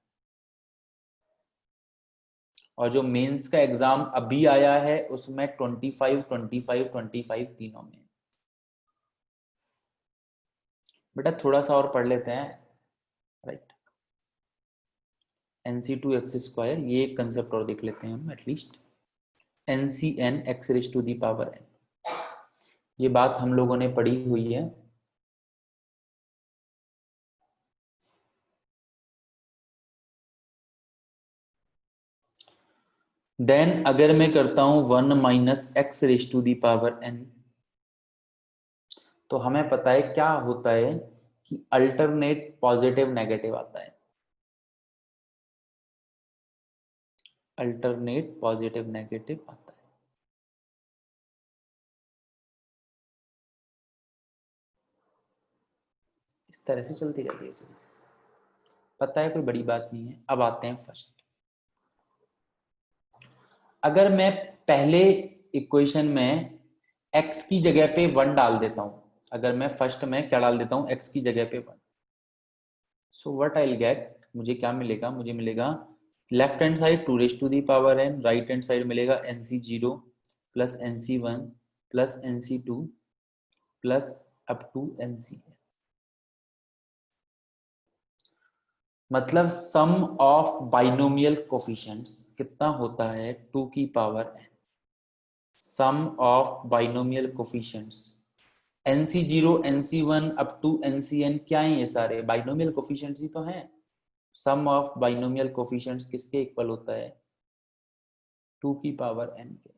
और जो मेंस का एग्जाम अभी आया है उसमें 25, 25, 25 तीनों में। बेटा थोड़ा सा और पढ़ लेते हैं, राइट। nc2x², ये एक कंसेप्ट और देख लेते हैं हम एटलीस्ट। ncn x⁴n, ये बात हम लोगों ने पढ़ी हुई है। देन अगर मैं करता हूं 1 - x⁴n, तो हमें पता है क्या होता है कि अल्टरनेट पॉजिटिव नेगेटिव आता है। अल्टरनेट पॉजिटिव नेगेटिव आता है। इस तरह से चलती रहती है सीरीज, पता है, कोई बड़ी बात नहीं है। अब आते हैं फर्स्ट। अगर मैं पहले इक्वेशन में x की जगह पे 1 डाल देता हूं, अगर मैं फर्स्ट में क्या डाल देता हूं, x की जगह पे 1, so what I will get, मुझे क्या मिलेगा, मुझे मिलेगा left hand side 2⁴n, right hand side मिलेगा nc0 plus nc1 plus nc2 plus up to nc। मतलब सम ऑफ बाइनोमियल कोफिशिएंट्स कितना होता है, 2⁴n। Sum of binomial coefficients nc0, nc1 up to ncn, क्या है ये सारे बाइनोमियल कोफिशिएंट्स ही तो हैं। सम ऑफ बाइनोमियल कोफिशिएंट्स किसके इक्वल होता है, 2⁴n के।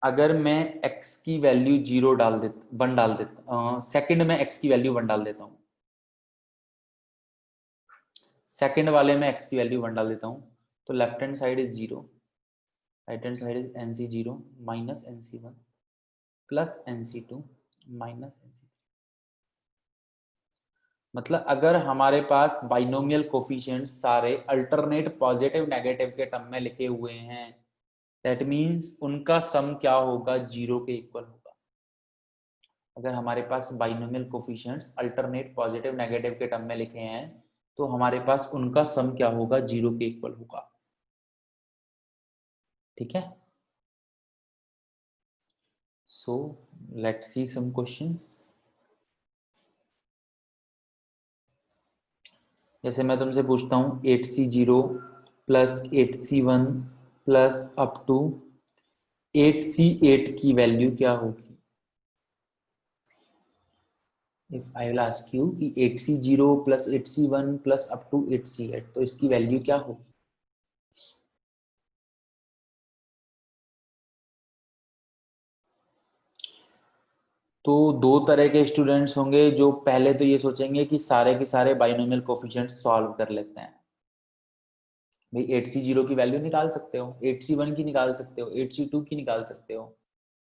अगर मैं x की वैल्यू 0 डाल देता 1 डाल देता, सेकंड में x की वैल्यू 1 डाल देता हूं, सेकंड वाले में x की वैल्यू 1 डाल देता हूं, तो left hand side is 0, right hand side is nc0 minus nc1 plus nc2 minus nc3। मतलब अगर हमारे पास बाइनोमियल कोफिशिएंट्स सारे अल्टरनेट पॉजिटिव नेगेटिव के टर्म में लिखे हुए हैं, दैट मीन्स उनका सम क्या होगा, 0 के इक्वल होगा। अगर हमारे पास binomial coefficients alternate positive negative के टर्म में लिखे हैं, तो हमारे पास उनका सम क्या होगा, 0 के इक्वल होगा। ठीक है, so let's C some questions. जैसे मैं तुमसे पूछता हूं 8c0 plus 8c1 plus up to 8c8 की वैल्यू क्या होगी। If I will ask you कि 8c0 plus 8c1 plus up to 8c8, तो इसकी वैल्यू क्या होगी। तो दो तरह के स्टूडेंट्स होंगे, जो पहले तो ये सोचेंगे कि सारे के सारे बाइनोमियल कोफिशिएंट्स सॉल्व कर लेते हैं। भाई 8c0 की वैल्यू निकाल सकते हो, 8c1 की निकाल सकते हो, 8c2 की निकाल सकते हो,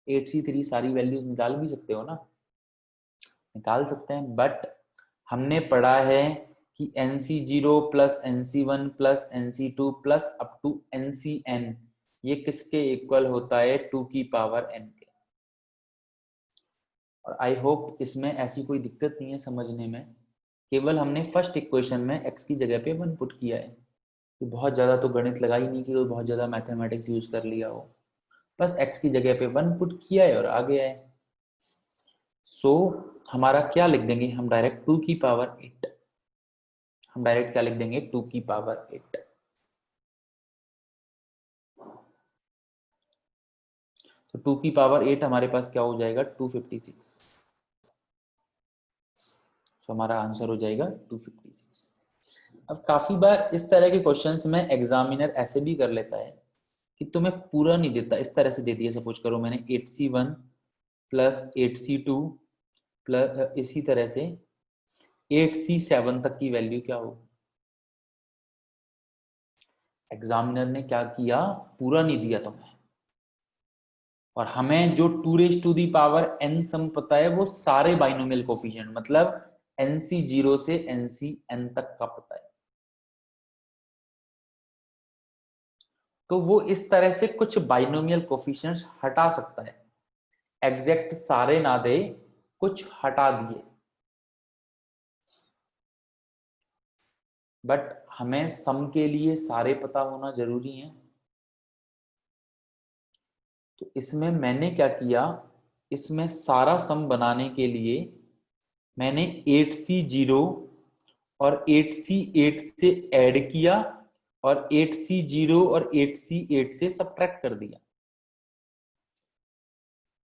8c3 सारी वैल्यूज निकाल भी सकते हो ना, निकाल सकते हैं। बट हमने पढ़ा है कि nc0 plus nc1 plus nc2 plus up to ncn, ये किसके इक्वल होता है, 2⁴n के। और आई होप इसमें ऐसी कोई दिक्कत नहीं है समझने में, केवल हमने फर्स्ट इक्वेशन में x की जगह पे 1 पुट किया है। तो बहुत ज्यादा तो गणित लगा ही नहीं कि कोई बहुत ज्यादा मैथमेटिक्स यूज कर लिया हो, बस x की जगह पे 1 पुट किया है और आ गया है। सो हमारा क्या लिख देंगे हम, डायरेक्ट 2⁴8, हम डायरेक्ट क्या लिख देंगे, 2⁵8। तो 2⁵8 हमारे पास क्या हो जाएगा, 256। तो हमारा आंसर हो जाएगा 256। अब काफी बार इस तरह के क्वेश्चंस में एग्जामिनर ऐसे भी कर लेता है कि तुम्हें पूरा नहीं देता, इस तरह से दे दिया, सपोज करो मैंने 8c1 प्लस 8c2 प्लस इसी तरह से 8c7 तक की वैल्यू क्या होगी। एग्जामिनर ने क्या किया, पूरा नहीं दिया तुम्हें, और हमें जो 2⁴n सम पता है वो सारे बाइनोमियल कोफिशिएंट, मतलब nc0 से ncn तक का पता है। तो वो इस तरह से कुछ बाइनोमियल कोफिशिएंट्स हटा सकता है। एग्जैक्ट सारे ना दे, कुछ हटा दिए, बट हमें सम के लिए सारे पता होना जरूरी है। तो इसमें मैंने क्या किया, इसमें सारा सम बनाने के लिए मैंने 8C0 और 8C8 से ऐड किया और 8C0 और 8C8 से सब्ट्रैक्ट कर दिया,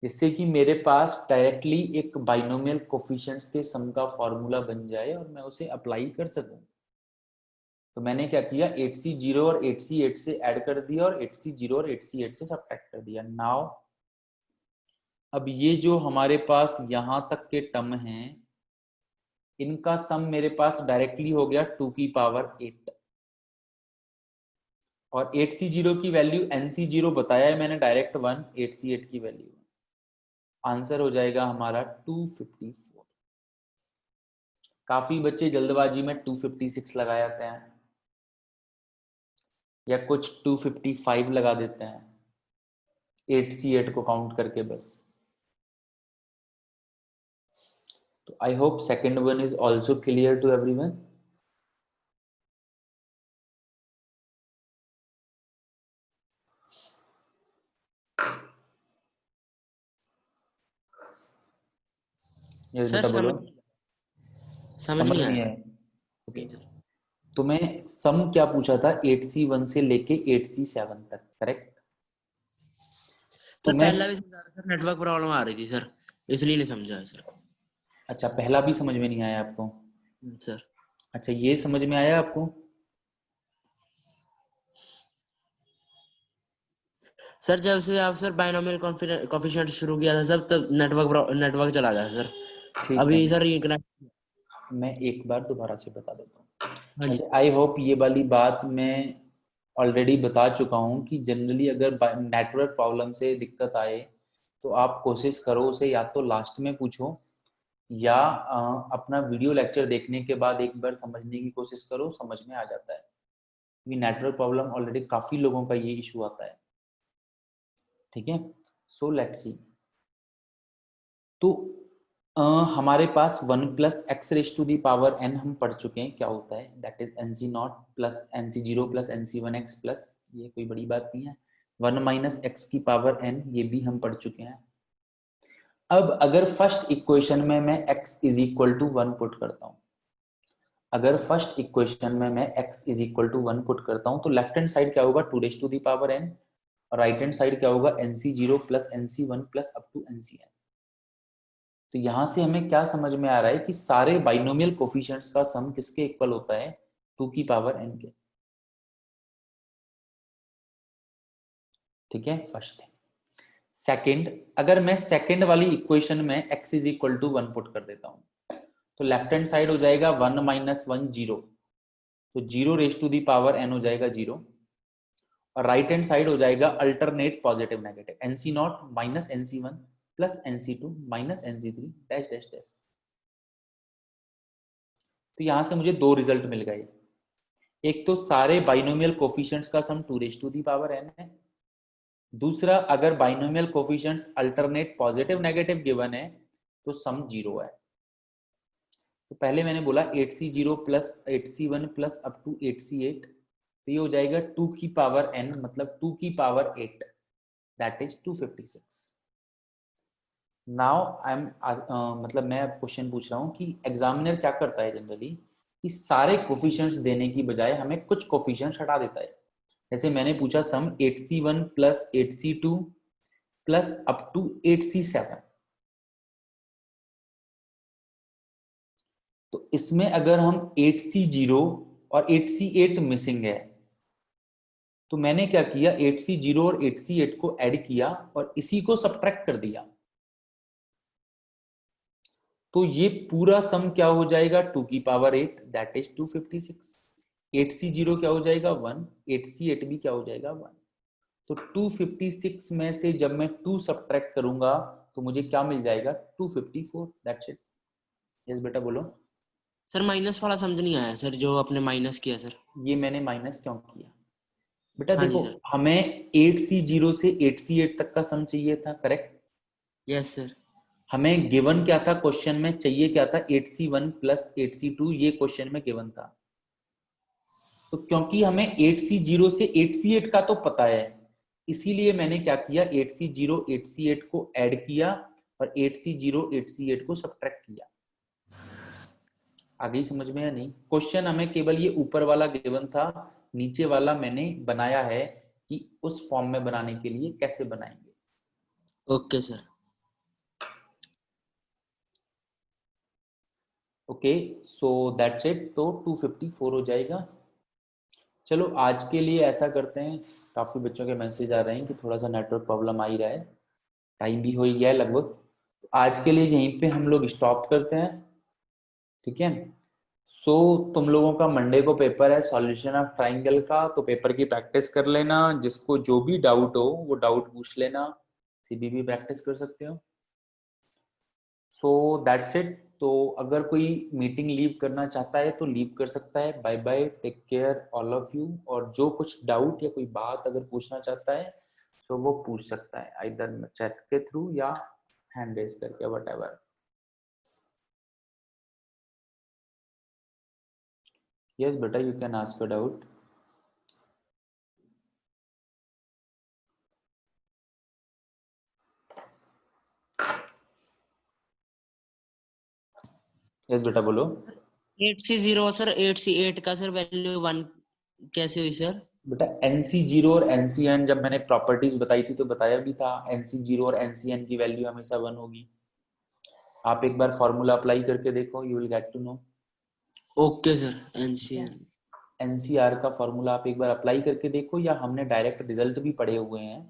जिससे कि मेरे पास डायरेक्टली एक बाइनोमियल कोफिशिएंट्स के सम का फॉर्मूला बन जाए और मैं उसे अप्लाई कर सकूं। तो मैंने क्या किया, 8C0 और 8C8 से ऐड कर दिया और 8C0 और 8C8 से सब्ट्रैक्ट कर दिया। नाउ अब ये जो हमारे पास यहां तक के टर्म हैं, इनका सम मेरे पास डायरेक्टली हो गया 2 की पावर 8 और 8C0 की वैल्यू NC0 बताया है मैंने डायरेक्ट 1, 8C8 की वैल्यू, आंसर हो जाएगा हमारा 254। काफी बच्चे जल्दबाजी में 256 लगा जाते हैं या कुछ 255 लगा देते हैं 8C8 को काउंट करके बस। तो I hope second one is also clear to everyone. Yes sir बेटा बोलो। समझ समझ नहीं नहीं आया। आया? ओके, तुम्हें सम क्या पूछा था, 8C1 से लेके 8C7 तक, करेक्ट? सर तुम्हें पहला भी समझा रहा, सर नेटवर्क प्रॉब्लम आ रही थी सर, इसलिए नहीं समझा है सर। अच्छा, पहला भी समझ में नहीं आया आपको? सर अच्छा, ये समझ में आया आपको? सर जब से आप सर बाइनोमियल कोफिशिएंट शुरू किया था सर, तब नेटवर्क चला गया सर। ठीक है, अभी सर रिकनेक्ट। मैं एक बार दोबारा से बता देता हूँ। हाँ जी। अच्छा, आई होप ये वाली बात मैं ऑलरेडी बता चुका हूँ कि जनरली अगर नेटवर्क प्रॉब्लम से दिक्कत आए तो आप कोशिश करो उसे या तो लास्ट में पूछो या अपना वीडियो लेक्चर देखने के बाद एक बार समझने की कोशिश करो, समझ में आ जाता है। क्योंकि नेटवर्क प्रॉब्लम ऑलरेडी काफी लोगों का ये इशू आता है। ठीक है, सो लेट्स सी। तो हमारे पास 1 plus X raise to the power n हम पढ़ चुके हैं क्या होता है, that is NC0 plus NC0 प्लस NC1x प्लस, ये कोई बड़ी बात नहीं है। 1 माइनस एक्स की पावर n, ये भी हम पढ़ चुके हैं। अब अगर फर्स्ट इक्वेशन में मैं x is equal to 1 put करता हूं, अगर फर्स्ट इक्वेशन में मैं x is equal to 1 put करता हूं तो लेफ्ट हैंड साइड क्या होगा, 2 raise to the power n, और राइट हैंड साइड क्या होगा, NC0 plus NC1 plus up to NCn। तो यहां से हमें क्या समझ में आ रहा है कि सारे बाइनोमियल कोफिशिएंट्स का सम किसके इक्वल होता है, 2 की पावर n के। ठीक है, फर्स्ट थिंग। सेकंड, अगर मैं सेकंड वाली इक्वेशन में x is equal to 1 put कर देता हूं तो लेफ्ट हैंड साइड हो जाएगा 1 माइनस 1 0, तो 0 raise to the power n हो जाएगा 0, और राइट हैंड साइड हो जाएगा alternate positive negative, NC0 minus NC1 plus NC2 minus NC3 dash dash dash. तो यहां से मुझे दो रिजल्ट मिल गए, एक तो सारे बाइनोमियल कोफिशिएंट्स का sum 2 raise to the power n है, दूसरा अगर binomial coefficients alternate positive negative given है तो सम 0 है। तो पहले मैंने बोला 8C0 plus 8C1 plus up to 8C8, तो ये हो जाएगा 2 की पावर n, मतलब 2 की power 8, that is 256। Now I am मतलब मैं अब क्वेश्चन पूछ रहा हूँ कि एग्जामिनर क्या करता है जनरली, कि सारे कोफिशिएंट्स देने की बजाय हमें कुछ कोफिशिएंट्स हटा देता है। जैसे मैंने पूछा sum 8C1 plus 8C2 plus up to 8C7, तो इसमें अगर हम 8C0 और 8C8 मिसिंग है, तो मैंने क्या किया, 8C0 और 8C8 को ऐड किया और इसी को सब्ट्रैक्ट कर दिया, तो ये पूरा सम क्या हो जाएगा, 2 की पावर 8, दैट इज 256। 8C0 क्या हो जाएगा 1, 8C8 भी क्या हो जाएगा 1, तो 256 में से जब मैं 2 सब्ट्रैक्ट करूंगा तो मुझे क्या मिल जाएगा, 254, दैट्स इट। यस बेटा बोलो। सर माइनस वाला समझ नहीं आया सर, जो आपने माइनस किया सर। ये मैंने माइनस क्यों किया बेटा, हाँ जी देखो सर। हमें 8C0 से 8C8 तक का सम चाहिए था, करेक्ट? Yes sir. हमें गिवन क्या था क्वेश्चन में, चाहिए क्या था 8C1 प्लस 8C2, ये क्वेश्चन में गिवन था। तो क्योंकि हमें 8C0 से 8C8 का तो पता है, इसीलिए मैंने क्या किया, 8C0 8C8 को ऐड किया और 8C0 8C8 को सब्ट्रैक्ट किया। आगे ही समझ में या नहीं? क्वेश्चन हमें केवल ये ऊपर वाला गिवन था, नीचे वाला मैंने बनाया है कि उस फॉर्म में बनाने के लिए कैसे बनाएंगे। Okay sir. Okay, so that's it. तो 254 हो जाएगा। चलो आज के लिए ऐसा करते हैं, काफी बच्चों के मैसेज आ रहे हैं कि थोड़ा सा नेटवर्क प्रॉब्लम आ ही रहा है, टाइम भी हो ही गया है लगभग। आज के लिए यहीं पे हम लोग स्टॉप करते हैं, ठीक है। सो तुम लोगों का मंडे को पेपर है सॉल्यूशन ऑफ ट्राइंगल का, तो पेपर की प्रैक्टिस कर लेना, जिसको जो भी डाउट हो वो डाउट पूछ लेना, सीबी भी प्रैक्टिस कर सकते हो। So that's it. तो अगर कोई मीटिंग लीव करना चाहता है तो लीव कर सकता है। Bye bye, take care all of you. और जो कुछ डाउट या कोई बात अगर पूछना चाहता है तो वो पूछ सकता है, आइदर चैट के थ्रू या हैंड रेज करके, वट एवर। यस बेटा, you can ask a doubt. Yes बेटा बोलो। 8C0 सर, 8C8 का सर वैल्यू 1 कैसे हुई सर? बेटा NC0 और NCN जब मैंने प्रॉपर्टीज बताई थी तो बताया भी था, NC0 और NCN की वैल्यू हमेशा 1 होगी। आप एक बार फॉर्मूला अप्लाई करके देखो, you will get to know. Okay sir. ठीक है, एनसीएन। NCR का फॉर्मूला आप एक बार अप्लाई करके देखो, या हमने डायरेक्ट रिजल्ट भी पढ़े हुए हैं,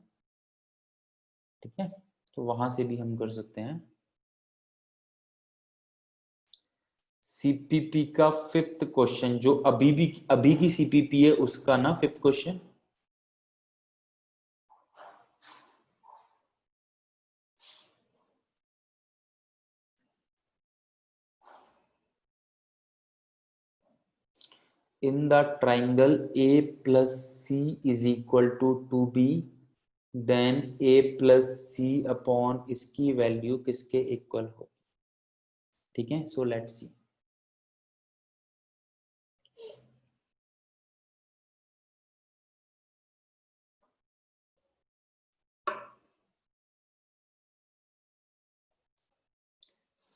ठीक है, तो वहां से भी हम कर सकते हैं। सीपीपी का 5th क्वेश्चन, जो अभी की सीपीपी है उसका ना 5th question. In the triangle A plus C is equal to 2B, then A plus C upon इसकी वैल्यू किसके इक्वल हो, ठीक है। So let's see.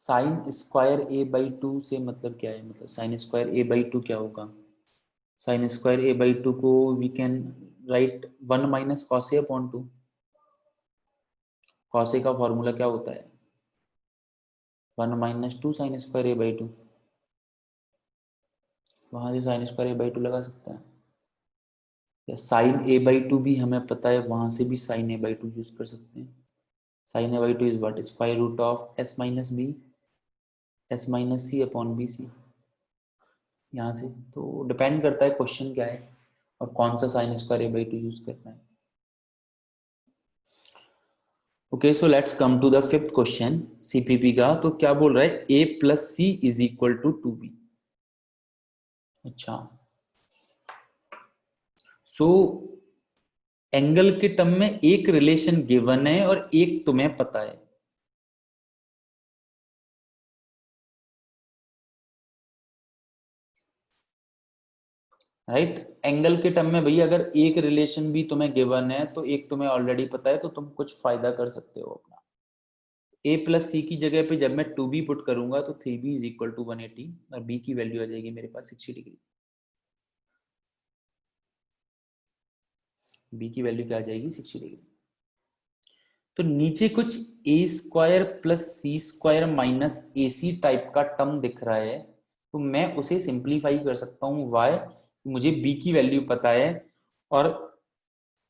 Sine square A/2 से मतलब क्या है, मतलब साइन स्क्वायर A/2 क्या होगा? साइन स्क्वायर A/2 को we can write 1 minus cos A upon 2। Cos A का फॉर्मूला क्या होता है? 1 माइनस 2 साइन स्क्वायर A/2। वहां से साइन स्क्वायर A/2 लगा सकते हैं, या साइन A/2 भी हमें पता है, वहां से भी साइन A/2 यूज कर सकते हैं। Sine A/2 is what, square root of S minus B, S minus C upon B C. यहाँ से तो डिपेंड करता है क्वेश्चन क्या है और कौन सा साइन स्क्वायर A/2 यूज करना है। Okay, so let's come to the 5th question CPP का। तो क्या बोल रहा है, A plus C is equal to 2B। अच्छा, सो एंगल के टर्म में एक रिलेशन गिवन है और एक तुम्हें पता है, राइट। एंगल के टर्म में भैया अगर एक रिलेशन भी तुम्हें गिवन है तो एक तुम्हें ऑलरेडी पता है, तो तुम कुछ फायदा कर सकते हो अपना। A प्लस सी की जगह पे जब मैं 2B पुट करूंगा तो 3B इज इक्वल टू 180, और B की वैल्यू आ जाएगी मेरे पास 60 डिग्री। B की वैल्यू क्या आ जाएगी, 60 डिग्री। तो नीचे कुछ ए square plus C square minus A C type का टर्म दिख रहा है, तो मैं उसे सिंप्लीफाई कर सकता हूँ। वाई, मुझे बी की वैल्यू पता है, और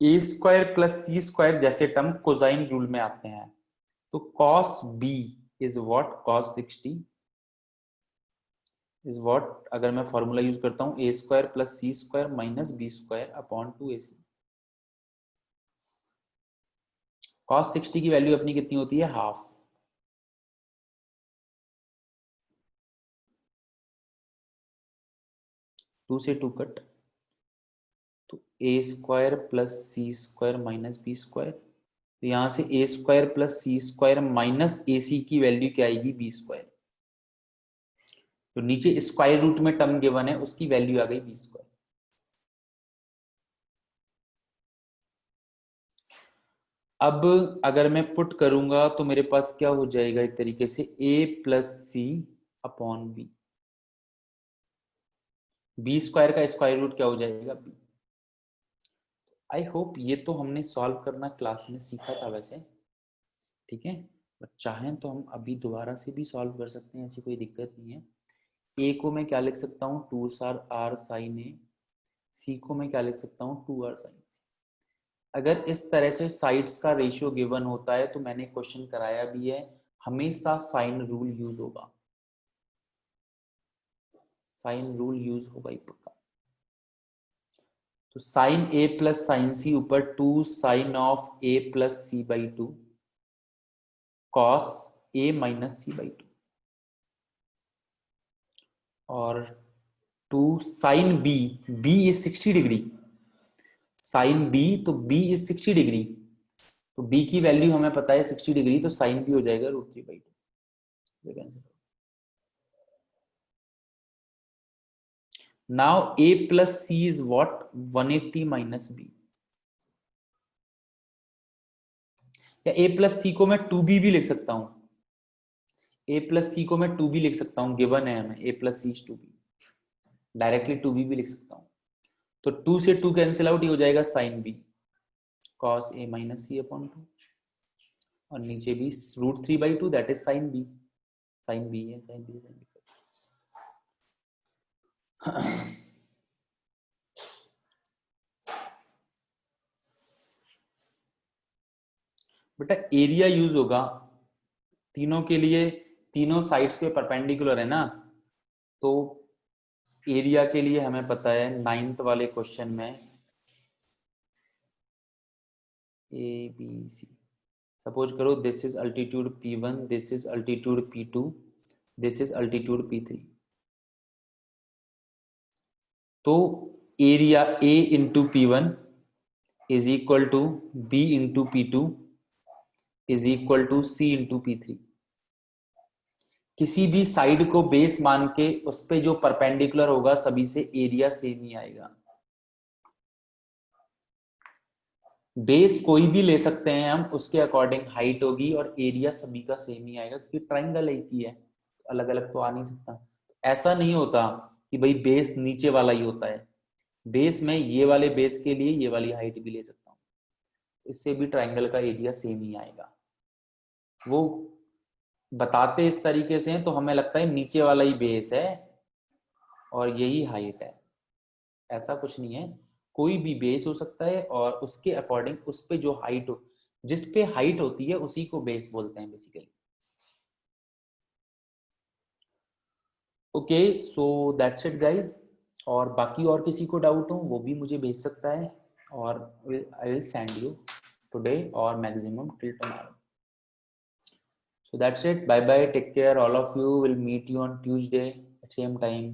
A square plus C square जैसे टर्म कोसाइन रूल में आते हैं। तो cos B is what, cos 60 is what, अगर मैं फॉर्मूला यूज करता हूँ A square plus C square minus B square upon 2AC। Cos 60 की वैल्यू अपनी कितनी होती है, हाफ। 2 से 2 कट, तो A square plus C square minus B square तो यहाँ से a square plus C square minus A C की वैल्यू क्या आएगी b स्क्वायर। तो नीचे स्क्वायर रूट में टर्म गिवन है उसकी वैल्यू आ गई b स्क्वायर। अब अगर मैं पुट करूंगा तो मेरे पास क्या हो जाएगा एक तरीके से a plus C upon B. B square का स्क्वायर रूट क्या हो जाएगा b। आई होप ये तो हमने सॉल्व करना क्लास में सीखा था वैसे, ठीक है। बट चाहें तो हम अभी दोबारा से भी सॉल्व कर सकते हैं, ऐसी कोई दिक्कत नहीं है। ए को मैं क्या लिख सकता हूँ 2r साइन ए, सी को मैं क्या लिख सकता हूँ 2r साइन सी। अगर इस तरह से साइड्स का रेशियो गिवन होता है तो मैंने क्वेश्चन कराया भी है, हमेशा साइन रूल यूज होगा, साइन रूल यूज होगा ही पक्का। तो sine A plus sine C ऊपर 2 sine of A plus C by 2 cos A minus C by 2 और 2 sine B, B is 60 degree, sine B तो बी इज 60 डिग्री, तो B की वैल्यू हमें पता है 60 डिग्री, तो साइन बी हो जाएगा √3/2। Now a plus C is what 180 minus B, या a प्लस सी को मैं 2b भी लिख सकता हूं, a प्लस सी को मैं 2b लिख सकता हूं, गिवन है हमें a plus C is 2b, directly 2b भी लिख सकता हूं। तो 2 से 2 कैंसिल आउट, ही हो जाएगा sine B cos a minus C upon 2 और नीचे भी √3/2 that is sine B, sine B है, साइन बी, साइन बी। बेटा एरिया यूज होगा तीनों के लिए, तीनों साइड्स पे परपेंडिकुलर है ना, तो एरिया के लिए हमें पता है 9th वाले क्वेश्चन में ए बी सी, सपोज करो this is altitude P1, this is altitude P2, this is altitude P3, तो area A into P1 is equal to B into P2 is equal to C into P3। किसी भी side को base मान के उस पे जो परपेंडिकुलर होगा सभी से एरिया सेम ही आएगा। बेस कोई भी ले सकते हैं हम, उसके अकॉर्डिंग हाइट होगी और एरिया सभी का सेम ही आएगा, क्योंकि ट्राइंगल एक ही है, अलग अलग तो आ नहीं सकता। ऐसा नहीं होता कि भाई बेस नीचे वाला ही होता है, बेस में ये वाले बेस के लिए ये वाली हाइट भी ले सकता हूँ, इससे भी ट्राइंगल का एरिया सेम ही आएगा। वो बताते इस तरीके से हैं तो हमें लगता है नीचे वाला ही बेस है और यही हाइट है, ऐसा कुछ नहीं है। कोई भी बेस हो सकता है और उसके अकॉर्डिंग उस पे जो हाइट हो, जिस पे हाइट होती है उसी को बेस बोलते हैं basically. Okay so that's it guys, और बाकी और किसी को डाउट हो वो भी मुझे भेज सकता है और I will send you today और maximum till tomorrow. So that's it. Bye bye. Take care. All of you will meet you on Tuesday at same time.